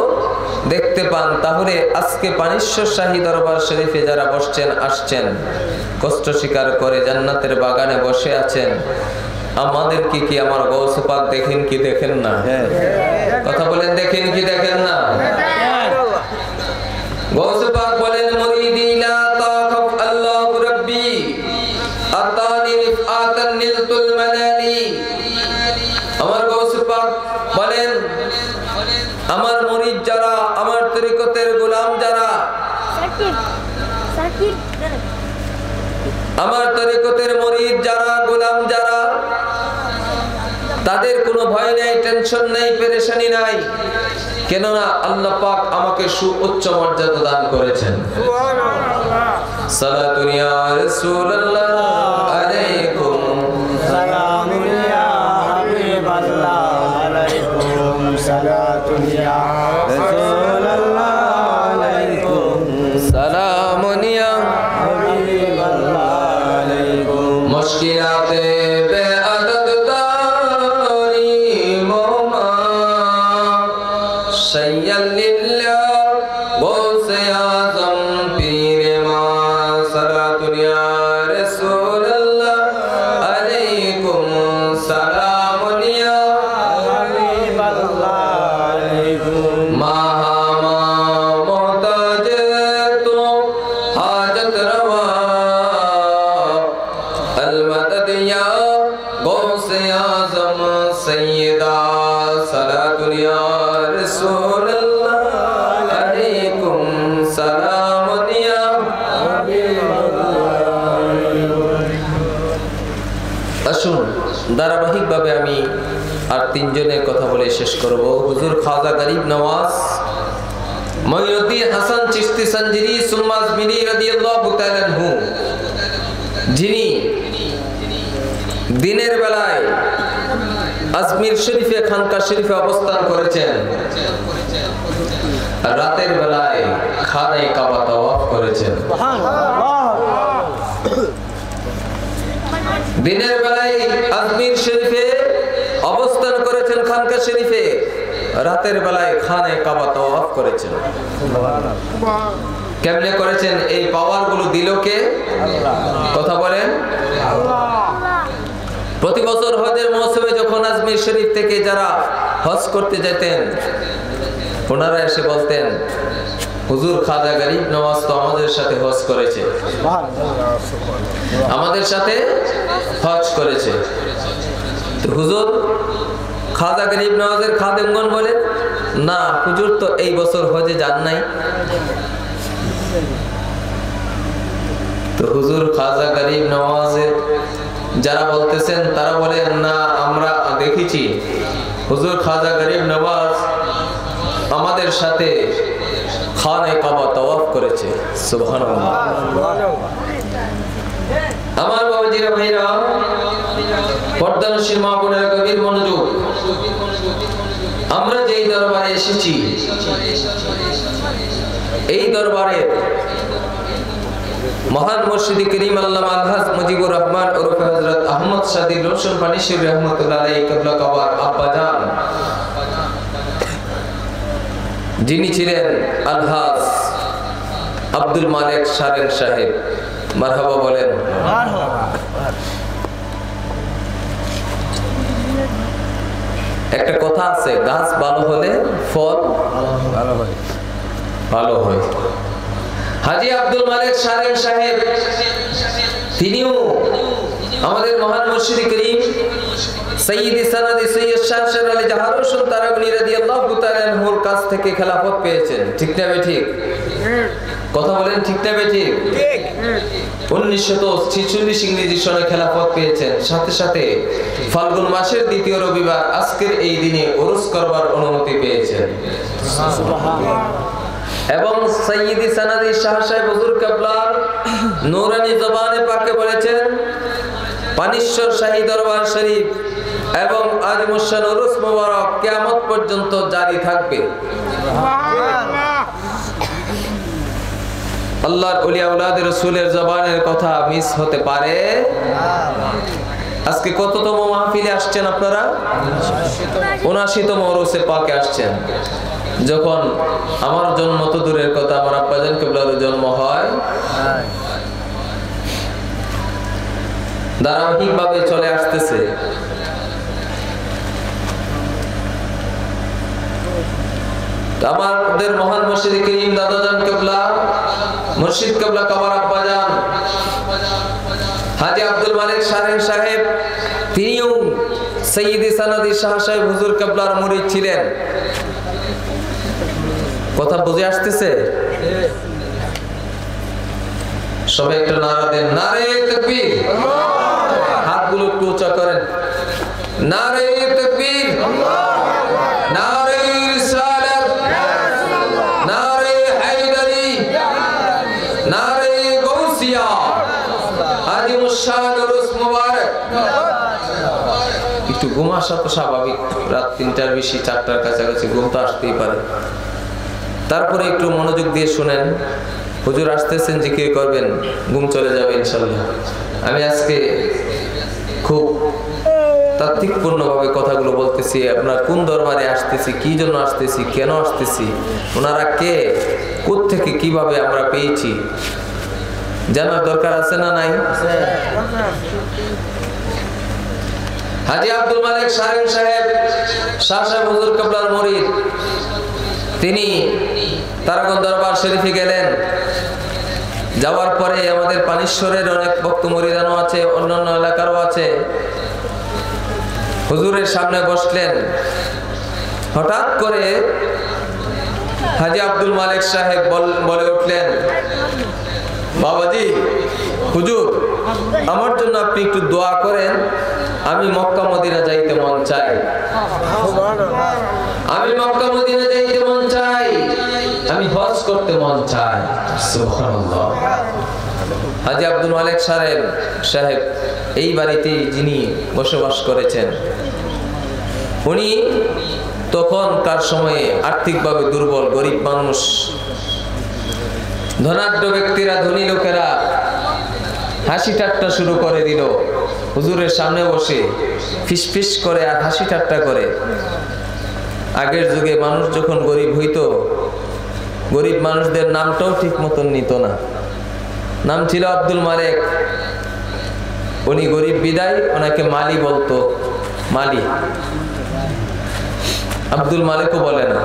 দেখতে পান। তাহলে আজকে পানিশ্বর শাহী দরবার শরীফে যারা বসছেন, আসছেন, কষ্ট স্বীকার করে জান্নাতের বাগানে বসে আছেন, আমাদেরকে কি আমার গৌস পাক দেখেন কি দেখেন না? কথা বলেন, দেখেন কি দেখেন না? গৌস পাক বলেন, মুরিদি লা তাখাফ আল্লাহু রাব্বি আতানি রিফআতান নিলতুল মানালি। আমার গৌস পাক বলেন, আমার মুরিদ যারা, আমার তরিকতের গোলাম যারা, আমার তরিকতের মুরিদ যারা, গোলাম যারা, তাদের কোনো ভয় নাই, টেনশন নাই, পেরেশানি নাই। কেননা আল্লাহ পাক আমাকে সুউচ্চ মর্যাদা দান করেছেন। সালাতুন ইয়া রাসূলুল্লাহ আলাইকুম, সালামুন ইয়া হাবিবাল্লাহ আলাইকুম, সালাতুন ইয়া রাসূলুল্লাহ আলাইকুম, সালামুন ইয়া হাবিবাল্লাহ আলাইকুম। মুশকিলাতে বেআদদ দারি মোমা শাইয়াল লিল্লাহ গৌসে আযম পীরে মা। সালাতুন ইয়া রাসূলুল্লাহ আলাইকুম, সালামুন ইয়া হাবিবাল্লাহ আলাইকুম। মাহামা মোহতাজ তো হাজত রওয়া अलमदद या गौसे आज़म सैयदा। सलातुन या रसूलल्लाह अलैकुम, सलामुन या আসুন ধারাবাহিকভাবে আমি আর তিনজনের কথা বলে শেষ করব। হুজুর খাজা গরিব নওয়াজ মঈনুদ্দিন হাসান চিশতি সঞ্জিরি সুম্মা আজমিরি রাদিয়াল্লাহু তাআলা আনহু, যিনি দিনের বেলায় আজমির শরীফে, খানকা শরীফে অবস্থান করেছেন, আর রাতের বেলায় খানে কাবা তাওয়াফ করেছেন। দিনের বেলায় আজমির শরীফে অবস্থান করেছেন, খানকা শরীফে, রাতের বেলায় খানে কাবা তাওয়াফ করেছেন। কেমনে করেছেন? এই পাওয়ার গুলো দিল কে? কথা বলেন। প্রতি বছর হজের মৌসুমে যখন আজমির শরীফ থেকে যারা হজ করতে যেতেন, ওনারা এসে বলতেন, হুজুর খাজা গরিব নওয়াজ তো আমাদের সাথে হজ করেছে, আমাদের সাথে হজ করেছে। তো হুজুর খাজা গরিব নওয়াজের খাদেমগণ বলেন, না হুজুর তো এই বছর হজে যান নাই। তো হুজুর খাজা গরিব নওয়াজের যারা বলতেছেন তারা বলেন, না আমরা দেখেছি হুজুর খাজা গরিব নওয়াজ আমাদের সাথে খানে কাবা তাওয়াফ করেছে। সুবহানাল্লাহ। আমার বাবাজিরা, ভাইরা, পর্দানশীল মা বোনেরা, গভীর মনোযোগ। আমরা যেই দরবারে এসেছি, এই দরবারে মহান মুর্শিদি করিম আল্লামা আলহাজ মুজিবুর রহমান ওরফে হযরত আহমদ সাদিক রোশন পানিশির রাহমাতুল্লাহ আলাইহি কিবলা কাবার আব্বাজান, যিনি ছিলেন আলহাজ আব্দুল মালিক শারেন সাহেব, মারহাবা বলেন। একটা কথা আছে, গাছ ভালো হলে ফল ভালো হয়। হাজী আব্দুল মালিক শারেন সাহেব, তিনিও আমাদের মহান মুর্শিদি করিম সৈয়দি সনদি সৈয়দ শাহ শের আলী জাহার হোসেন তারাগনি রাদিয়াল্লাহু তাআলা আনহুর কাছ থেকে খেলাফত পেয়েছেন। ঠিক না ঠিক? কথা বলেন, ঠিক না ঠিক? 1946 ইংরেজি সনে খেলাফত পেয়েছেন। সাথে সাথে ফাল্গুন মাসের দ্বিতীয় রবিবার আজকের এই দিনে উরুস করবার অনুমতি পেয়েছেন। এবং সৈয়দি সনদি শাহ সাহেব হুজুর কেবলার নূরানি জবানে পাকে বলেছেন, পানিশ্বর শাহী দরবার শরীফ এবং আজিমুশান উরুস মুবারক কিয়ামত পর্যন্ত জারি থাকবে। আল্লাহর ওলিয়া আওলাদ রাসূলের জবানের কথা মিস হতে পারে? আজকে কততম মাহফিলে আসছেন আপনারা? ৭৯তম উরুসে পাকে আসছেন। যখন আমার জন্ম তো দূরের কথা, আমার আব্বাজান কিবলার জন্ম হয়, ধারাবাহিকভাবে চলে আসতেছে। আমাদের মহান মুর্শিদ করিম দাদাজান কিবলা, মুর্শিদ কিবলা কাবার আব্বাজান হাজী আব্দুল মালিক শাহের সাহেব, তিনিও সৈয়দি সনদি শাহ সাহেব হুজুর কিবলার মুরিদ ছিলেন। কথা বুঝে আসতেছে? সবাই একটা নারা দেন, নারে তাকবীর। হাতগুলো একটু উঁচা করেন, নারে তাকবীর, নারে রিসালাত, নারে হায়দারি, নারে গৌসিয়া, আজিমুশান উরুস মুবারক। একটু ঘুম আসা তো স্বাভাবিক, রাত ৩টার বেশি, ৪টার কাছাকাছি ঘুম তো আসতেই পারে। তারপরে একটু মনোযোগ দিয়ে শুনেন, হুজুর আসতেছেন, জিকির করবেন, ঘুম চলে যাবে ইনশাআল্লাহ। আমি আজকে খুব তাত্ত্বিকপূর্ণভাবে কথাগুলো বলতেছি। আপনার কোন দরবারে আসতেছি, কি জন্য আসতেছি, কেন আসতেছি, ওনারা কে, কোত্থেকে কিভাবে আমরা পেয়েছি, জানার দরকার আছে না নাই? হাজী আব্দুল মালিক শাহের সাহেব, শাহ সাহেব হুজুর কিবলার মুরিদ, তিনি তারাগঞ্জ দরবার শরীফে গেলেন। যাওয়ার পরে আমাদের পানিশ্বরের অনেক ভক্ত মুরিদানও আছে, অন্যান্য এলাকারও আছে। হুজুরের সামনে বসলেন। হঠাৎ করে হাজী আব্দুল মালিক সাহেব বলে উঠলেন, বাবাজি, হুজুর, আমার জন্য আপনি একটু দোয়া করেন, আমি মক্কা মদিনা যাইতে মন চাই, আমি মক্কা মদিনা যাইতে মন চাই, আমি হজ করতে মন চাই। সুবহানাল্লাহ। হাজী আব্দুল মালিক সাহেব এই বাড়িতেই যিনি বসবাস করেছেন, উনি তখনকার সময়ে আর্থিকভাবে দুর্বল, গরিব মানুষ। ধনাঢ্য ব্যক্তিরা, ধনী লোকেরা হাসি ঠাট্টা শুরু করে দিল হুজুরের সামনে বসে, ফিসফিস করে আর হাসি ঠাট্টা করে। আগের যুগে মানুষ যখন গরিব হইতো, গরিব মানুষদের নামটাও ঠিক মতন নিত না। নাম ছিল আব্দুল মালিক। উনি গরিব বিদায় ওনাকে মালি বলতো, মালি। আব্দুল মালিকও বলে না।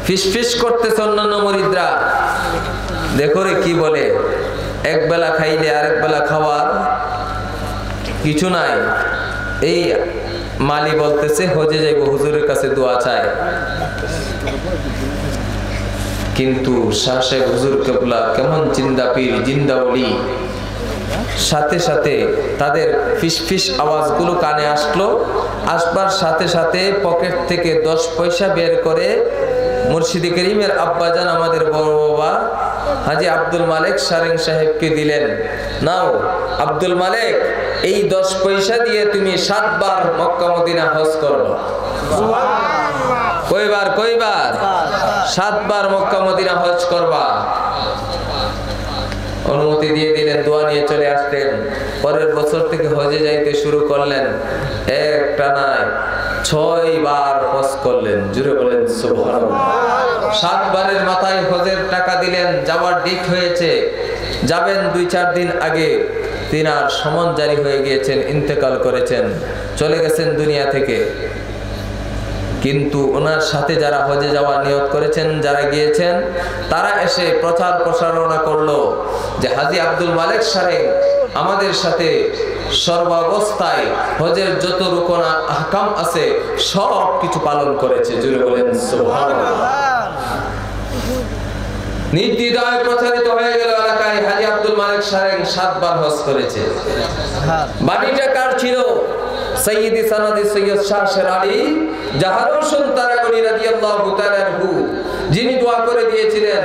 ফিসফিস করতেছে অন্যান্য মুরিদরা, দেখো রে কি বলে, এক বেলা খাইলে আরেক বেলা খাওয়ার কিছু নাই। এই মালি বলতেছে হজে যাইব, হুজুরের কাছে দোয়া চায়। কিন্তু শাহ সাহেব হুজুর কিবলা কেমন জিন্দা পীর, জিন্দা ওলি, সাথে সাথে তাদের ফিসফিস আওয়াজগুলো কানে আসলো। আসবার সাথে সাথে পকেট থেকে 10 পয়সা বের করে মুর্শিদি করিমের আব্বাজান, আমাদের বড় বাবা হাজী আব্দুল মালিক শারেং সাহেবকে দিলেন। নাও আব্দুল মালিক, এই 10 পয়সা দিয়ে তুমি 7 বার মক্কা মদিনা হজ করো। কয়বার? 7 বার মক্কা মদিনা হজ করবা। অনুমতি দিয়ে দিলেন, দোয়া নিয়ে চলে আসলেন। পরের বছর থেকে হজে যাইতে শুরু করলেন। একটা নয় 6 বার হজ করলেন। জুড়ে বলেন সুবহানাল্লাহ। 7 বারের মাথায় হজের টাকা দিলেন। যাওয়ার ডেট হয়েছে, যাবেন 2-4 দিন আগে তিনার সমন জারি হয়ে গিয়েছেন, ইন্তেকাল করেছেন, চলে গেছেন দুনিয়া থেকে। কিন্তু ওনার সাথে যারা হজে যাওয়ার নিয়ত করেছেন, যারা গিয়েছেন, তারা এসে প্রচার প্রসারণা করলো যে হাজী আব্দুল মালিক সাহেব আমাদের সাথে সর্বাবস্থায় হজের যত রুকন আহকাম আছে সব কিছু পালন করেছে। জুড়ে বলেন সুবহানাল্লাহ। নির্দ্বিধায় প্রচারিত হয়ে গেল এলাকায়, হাজী আব্দুল মালিক সাহেব 7 বার হজ করেছে। বাড়িটা কার ছিল? সৈয়দি সনদি সৈয়দ শাহ শের আলী জাহারুসুন তারাগনি রাদিয়াল্লাহু তাআলা আনহু, যিনি দোয়া করে দিয়েছিলেন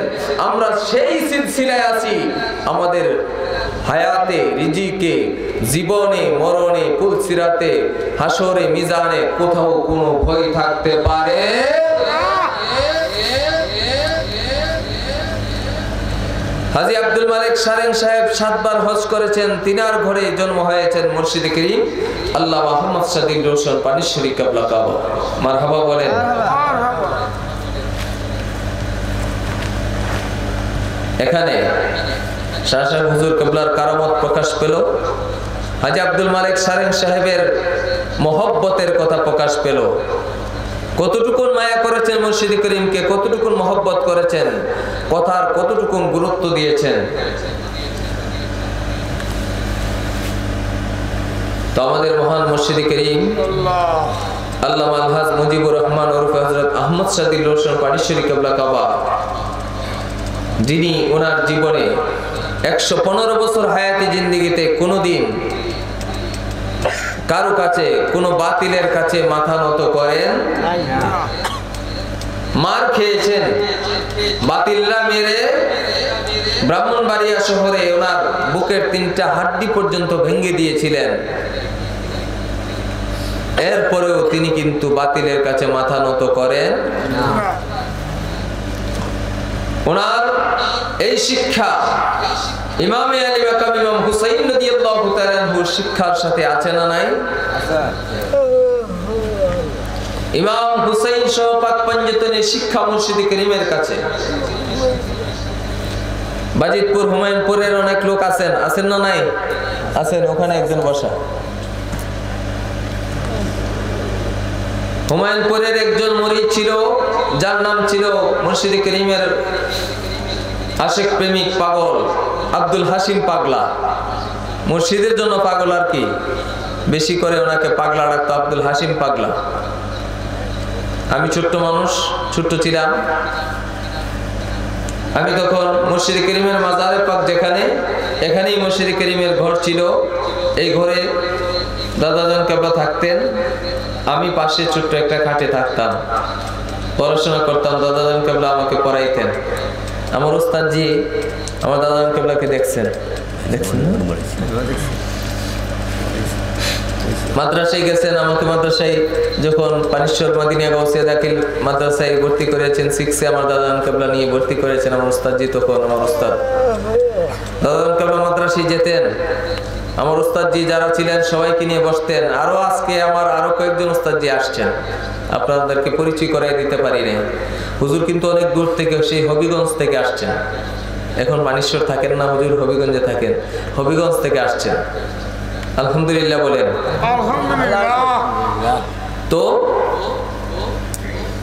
আমরা সেই সিলসিলায় আছি, আমাদের হায়াতে, রিজিকে, জীবনে মরণে, পুলসিরাতে, হাসরে, মিজানে কোথাও কোনো ভয় থাকতে পারে? হাজী আব্দুল মালিক শারেন সাহেব 7 বার হজ করেছেন। তিনার ঘরে জন্ম হয়েছেন মুর্শিদ করিম আল্লামা মুহাম্মদ সাদিক রোশন পানিশ্বরী কিবলা কাবা। মারহাবা বলেন। এখানে শাহ সাহেব হুজুর কিবলার কারামত প্রকাশ পেল। হাজী আব্দুল মালিক শারেন সাহেবের মহব্বতের কথা প্রকাশ পেল। কতটুকুন মায়া করেছেন মুর্শিদ করিমকে, কতটুকুন মহব্বত করেছেন, কথার কতটুকুন গুরুত্ব দিয়েছেন। তো আমাদের মহান মুর্শিদ করিম আল্লামা আলহাজ মুজিবুর রহমান ওরফে হযরত আহমদ সাদিক রোশন পানিশ্বরী কিবলা কাবা, যিনি ওনার জীবনে 115 বছর হায়াতি জিন্দেগিতে কোনোদিন কারো কাছে, কোনো বাতিলের কাছে মাথা নত করেন, মার খেয়েছেন। বাতিলরা মেরে ব্রাহ্মণবাড়িয়া শহরে ওনার বুকের 3টা হাড্ডি পর্যন্ত ভেঙে দিয়েছিলেন। এরপরেও তিনি কিন্তু বাতিলের কাছে মাথা নত করেন না। ওনার এই শিক্ষা ইমামে আলী মাকাম ইমাম হুসাইন রাদিয়াল্লাহু তাআলা আনহুর শিক্ষার সাথে আছে না নাই? ইমাম হুসাইন সহ পাক পঞ্জতনের শিক্ষা মুর্শিদ করিমের কাছে। বাজিতপুর হুমায়ুনপুরের অনেক লোক আছেন না নাই? আছেন, ওখানে একজন বসা। হুমায়ুনপুরের একজন মুরিদ ছিল, যার নাম ছিল মুর্শিদ করিমের আশিক প্রেমিক পাগল আব্দুল হাসিম পাগলা। মুর্শিদের জন্য পাগল, আর কি বেশি করে ওনাকে পাগলা ডাকতো, আব্দুল হাসিম পাগলা। আমি ছোট্ট মানুষ, ছোট্ট ছিলাম। আমি তখন মুর্শিদ করিমের মাজারে পাক যেখানে, এখানেই মুর্শিদ করিমের ঘর ছিল। এই ঘরে দাদাজান কিবলা থাকতেন, আমি পাশে ছোট্ট একটা খাটে থাকতাম, পড়াশোনা করতাম। দাদাজান কিবলা আমাকে পড়াইতেন। আমার ওস্তাদ জি আমার দাদাজান কিবলাকে দেখছেন মাদ্রাসায় গেছেন। আমাকে মাদ্রাসায় যখন পানিশ্বর মাদিনিয়া গাউসিয়া দাখিল মাদ্রাসায় ভর্তি করেছেন 6-এ, আমার দাদাজান কিবলা নিয়ে ভর্তি করেছেন আমার ওস্তাদ জি। তখন আমার ওস্তাদ দাদাজান কিবলা মাদ্রাসায় যেতেন, আমার ওস্তাদ জি যারা ছিলেন সবাইকে নিয়ে বসতেন। আরো আজকে আমার আরো কয়েকজন ওস্তাদ জি আসছেন, আপনাদেরকে পরিচয় করাই দিতে পারি না। হুজুর কিন্তু অনেক দূর থেকে, সেই হবিগঞ্জ থেকে আসছেন। এখন মানিশ্বর থাকেন না, হুজুর হবিগঞ্জে থাকেন, হবিগঞ্জ থেকে আসছেন। আলহামদুলিল্লাহ বলেন। তো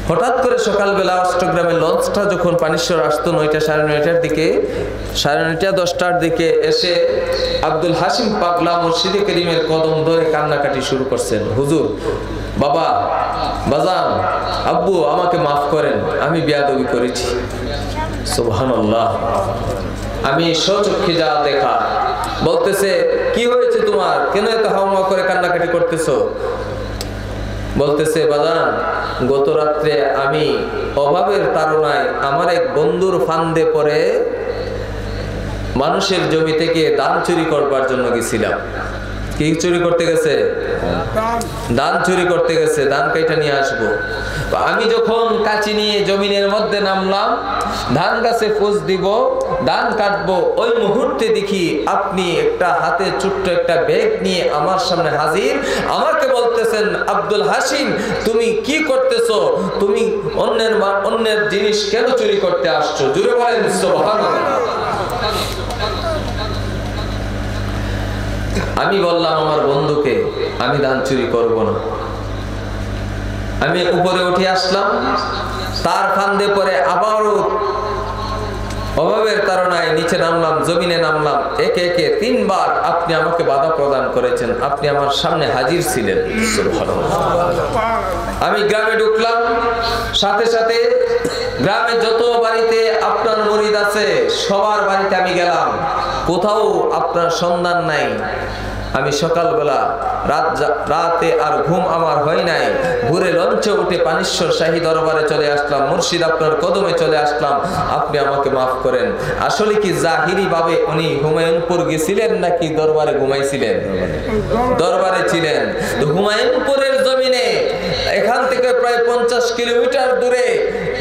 হঠাৎ করে সকালবেলা অষ্টগ্রামের লঞ্চটা যখন পানিশ্বর আসতো 9টা, 9:30টার দিকে, 9:30, 10টার দিকে এসে আব্দুল হাসিম পাগলা মুর্শিদ করিমের কদম ধরে কান্নাকাটি শুরু করছেন। হুজুর, বাবা, বাজান, আব্বু, আমাকে মাফ করেন, আমি বেয়াদবি করেছি। সুবহানাল্লাহ। আমি স্বচক্ষে যা দেখা। বলতেছে, কি হয়েছে তোমার, কেন এত হাওয়া করে কান্নাকাটি করতেছো? বলতেছে, বাজান, গত রাত্রে আমি অভাবের তাড়নায় আমার এক বন্ধুর ফান্দে পড়ে মানুষের জমি থেকে ধান চুরি করবার জন্য গেছিলাম। কি চুরি করতে গেছে? ধান চুরি করতে গেছে, ধান কাইটা নিয়ে আসবো। আমি যখন কাঁচি নিয়ে জমিনের মধ্যে নামলাম, ধান গাছে ফুস দিব, ধান কাটবো, ওই মুহূর্তে দেখি আপনি একটা হাতে ছোট্ট একটা ব্যাগ নিয়ে আমার সামনে হাজির। আমাকে বলতেছেন, আব্দুল হাসিম, তুমি কি করতেছো? তুমি অন্যের জিনিস কেন চুরি করতে আসছো? জুড়ে বলেন সুবহানাল্লাহ। আমি বললাম আমার বন্ধুকে, আমি ধান চুরি করব না। আমি উপরে উঠে আসলাম, তার ফান্দে পরে আবারও অভাবের তাড়নায় নিচে নামলাম, জমিনে নামলাম। একে একে 3 বার আপনি আমাকে বাধা প্রদান করেছেন, আপনি আমার সামনে হাজির ছিলেন। আমি গ্রামে ঢুকলাম, সাথে সাথে গ্রামে যত বাড়িতে আপনার মুরিদ আছে সবার বাড়িতে আমি গেলাম, কোথাও আপনার সন্ধান নাই। আমি সকালবেলা রাতে আর ঘুম আমার হয় নাই, ভোরে লঞ্চে উঠে পানিশ্বর শাহী দরবারে চলে আসলাম, মুর্শিদ আপনার কদমে চলে আসলাম, আপনি আমাকে মাফ করেন। আসলে কি জাহিরি ভাবে উনি হুমায়ুনপুর গেছিলেন নাকি দরবারে ঘুমাইছিলেন? দরবারে ছিলেন। তো হুমায়ুনপুরের জমিনে এখান থেকে প্রায় 50 কিলোমিটার দূরে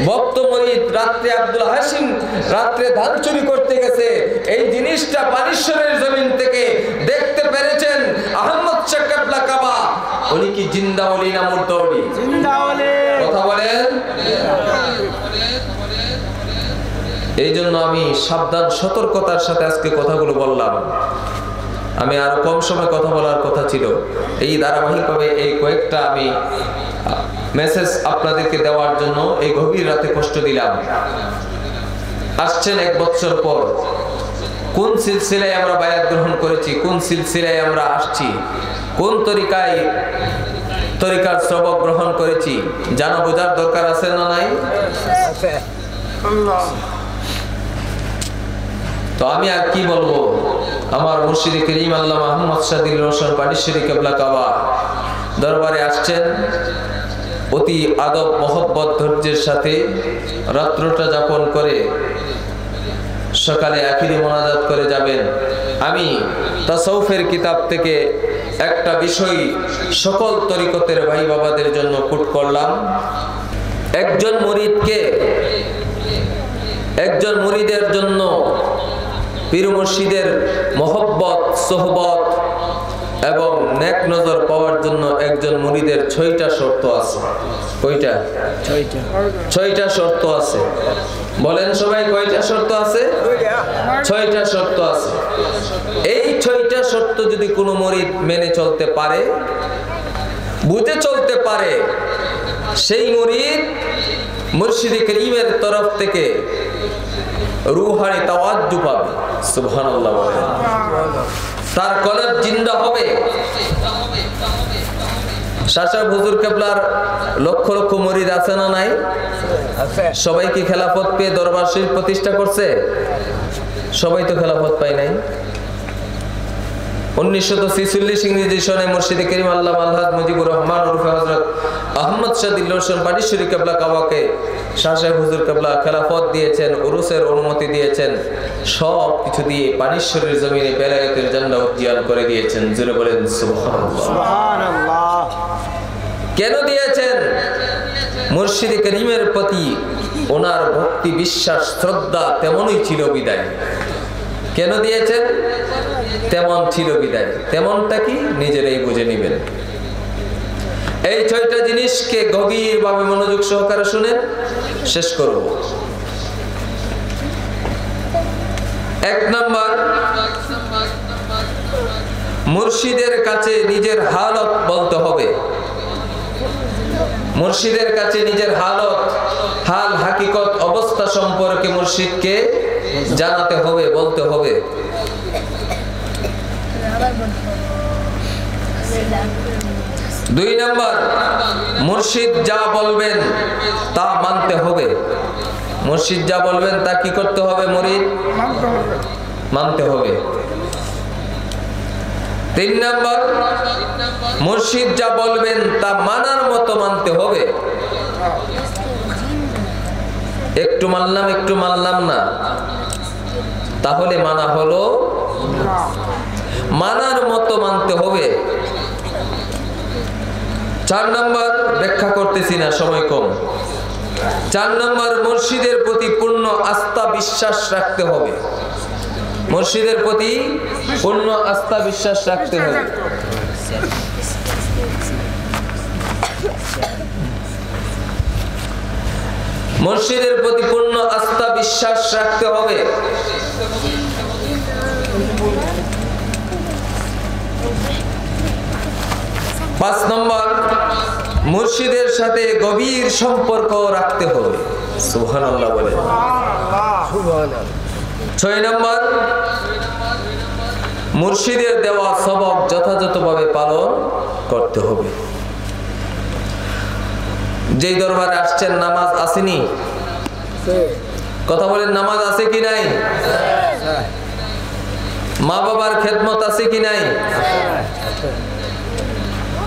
ভক্ত মুরিদ রাত্রে আব্দুল হাসিম রাত্রে ধান চুরি করতে গেছে, এই জিনিসটা পানিশ্বরের জমিন থেকে দেখতে পেরেছেন আহমদ শাহ কিবলা কাবা। উনি কি জিন্দা ওলি না মুর্দা ওলি? জিন্দা ওলি। কথা বলেন। এই জন্য আমি সাবধান সতর্কতার সাথে আজকে কথাগুলো বললাম। আমি আরো কম সময় কথা বলার কথা ছিল, এই ধারাবাহিকভাবে এই কয়েকটা আমি মেসেজ আপনাদেরকে দেওয়ার জন্য এই গভীর রাতে কষ্ট দিলাম। আসছেন 1 বছর পর, কোন সিলসিলায় আমরা বায়াত গ্রহণ করেছি, কোন সিলসিলায় আমরা আসছি, কোন তরিকার সবক গ্রহণ করেছি, জানা বোঝার দরকার আছে না নাই? তো আমি আর কি বলবো, আমার মুর্শিদ করিম আল্লামা আহমদ শাহ দিল রোশন পানিশ্বরী কিবলা কাবা দরবারে আসছেন, অতি আদব মহব্বত ধৈর্যের সাথে রাত্রটা যাপন করে সকালে আখিরি মোনাজাত করে যাবেন। আমি তাসাউফের কিতাব থেকে একটা বিষয় সকল তরিকতের ভাই বাবাদের জন্য কোট করলাম। একজন মুরিদের জন্য পীর মুর্শিদের মহব্বত, সোহবত এবং নেক নজর পাওয়ার জন্য একজন মুরিদের 6টা শর্ত আছে। কয়টা? 6টা শর্ত আছে। বলেন সবাই, কয়টা শর্ত আছে? 6টা শর্ত আছে। এই 6টা শর্ত যদি কোনো মুরিদ মেনে চলতে পারে, বুঝে চলতে পারে, সেই মুরিদ মুর্শিদ করিমের তরফ থেকে রূহানি তাওয়াজ্জু পাবে। সুবহানাল্লাহ। তার কলব জিন্দা হবে। শাহ হুজুর কিবলার লক্ষ লক্ষ মুরিদ আছে না নাই? সবাই কি খেলাফত পেয়ে দরবার শরীফ প্রতিষ্ঠা করছে? সবাই তো খেলাফত পায় নাই। 1946 ইংরেজি সনে মুর্শিদ করিম আল্লামা আলহাজ মুজিবুর রহমান ওরফে হযরত আহমদ শাহ দিল রোশন পানিশ্বরী কিবলা কাবাকে শাহ হুজুর কিবলা খেলাফত দিয়েছেন, উরুসের অনুমতি দিয়েছেন, সব কিছু দিয়ে পানিশ্বরের জমিনে বেলায়েতের ঝান্ডা উজ্জ্বল করে দিয়েছেন। জোরে বলেন সুবহানাল্লাহ। সুবহানাল্লাহ। কেন দিয়েছেন? মুর্শিদ করিমের প্রতি ওনার ভক্তি, বিশ্বাস, শ্রদ্ধা তেমনই ছিল বিদায়। কেন দিয়েছেন? তেমন ছিল বিদায়। তেমনটা কি নিজেরাই বুঝে নেবেন। এই 6টা জিনিসকে গভীরভাবে মনোযোগ সহকারে শুনেন, শেষ করব। 1 নাম্বার, মুর্শিদের কাছে নিজের হালত বলতে হবে। মুর্শিদের কাছে নিজের হাল হাকিকত অবস্থা সম্পর্কে মুর্শিদকে জানাতে হবে, বলতে হবে। 2 নাম্বার, মুর্শিদ যা বলবেন তা মানতে হবে। মুর্শিদ যা বলবেন তা কি করতে হবে? মুরিদ মানতে হবে। 3 নাম্বার, মুর্শিদ যা বলবেন তা মানার মতো মানতে হবে। একটু মানলাম না, তাহলে মানা হলো, মানার মতো মানতে হবে। 4 নাম্বার, ব্যাখ্যা করতেছি না, সময় কম। 4 নাম্বার, মুর্শিদের প্রতি পূর্ণ আস্থা বিশ্বাস রাখতে হবে। মুর্শিদের প্রতি পূর্ণ আস্থা বিশ্বাস রাখতে হবে। মুর্শিদের প্রতি পূর্ণ আস্থা বিশ্বাস রাখতে হবে। 5 নম্বর, মুর্শিদের সাথে গভীর সম্পর্ক রাখতে হবে। সুবহানাল্লাহ বলে। 6 নম্বর, মুর্শিদের দেওয়া সবক যথাযথভাবে পালন করতে হবে। যেই দরবারে আসছেন নামাজ আসেনি? কথা বলেন, নামাজ আছে কি নাই? মা বাবার খেদমত আছে কি নাই?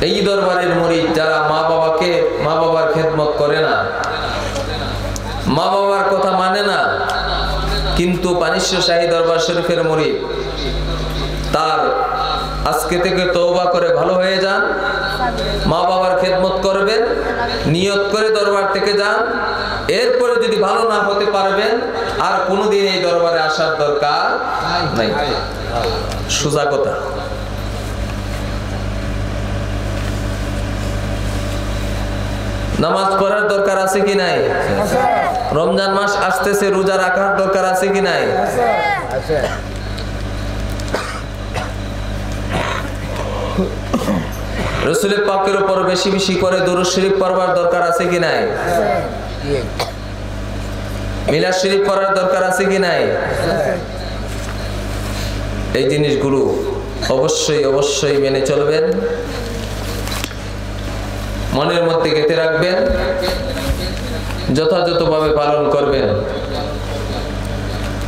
এই দরবারের মুরিদ যারা মা বাবার খেদমত করে না, মা বাবার কথা মানে না, কিন্তু পানিশ্বর শাহী দরবার শরীফের মুরিদ, তার আজকে থেকে তওবা করে ভালো হয়ে যান, মা বাবার খেদমত করবেন, নিয়ত করে দরবার থেকে যান। এরপরে যদি ভালো না হতে পারবেন আর কোনোদিন এই দরবারে আসার দরকার নাই। সোজা কথা। নামাজ পড়ার দরকার আছে কি নাই? রমজান মাস আসতেছে, রোজা রাখার দরকার আছে কি নাই? রাসূল পাকের উপর বেশি বেশি করে দুরূদ শরীফ পড়বার দরকার আছে কি নাই? মিলাদ শরীফ পড়ার দরকার আছে কি নাই? এই জিনিসগুলো অবশ্যই অবশ্যই মেনে চলবেন, মনের মধ্যে গেঁথে রাখবেন, যথাযথভাবে পালন করবেন।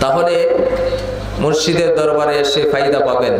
তাহলে মুর্শিদের দরবারে এসে ফায়দা পাবেন।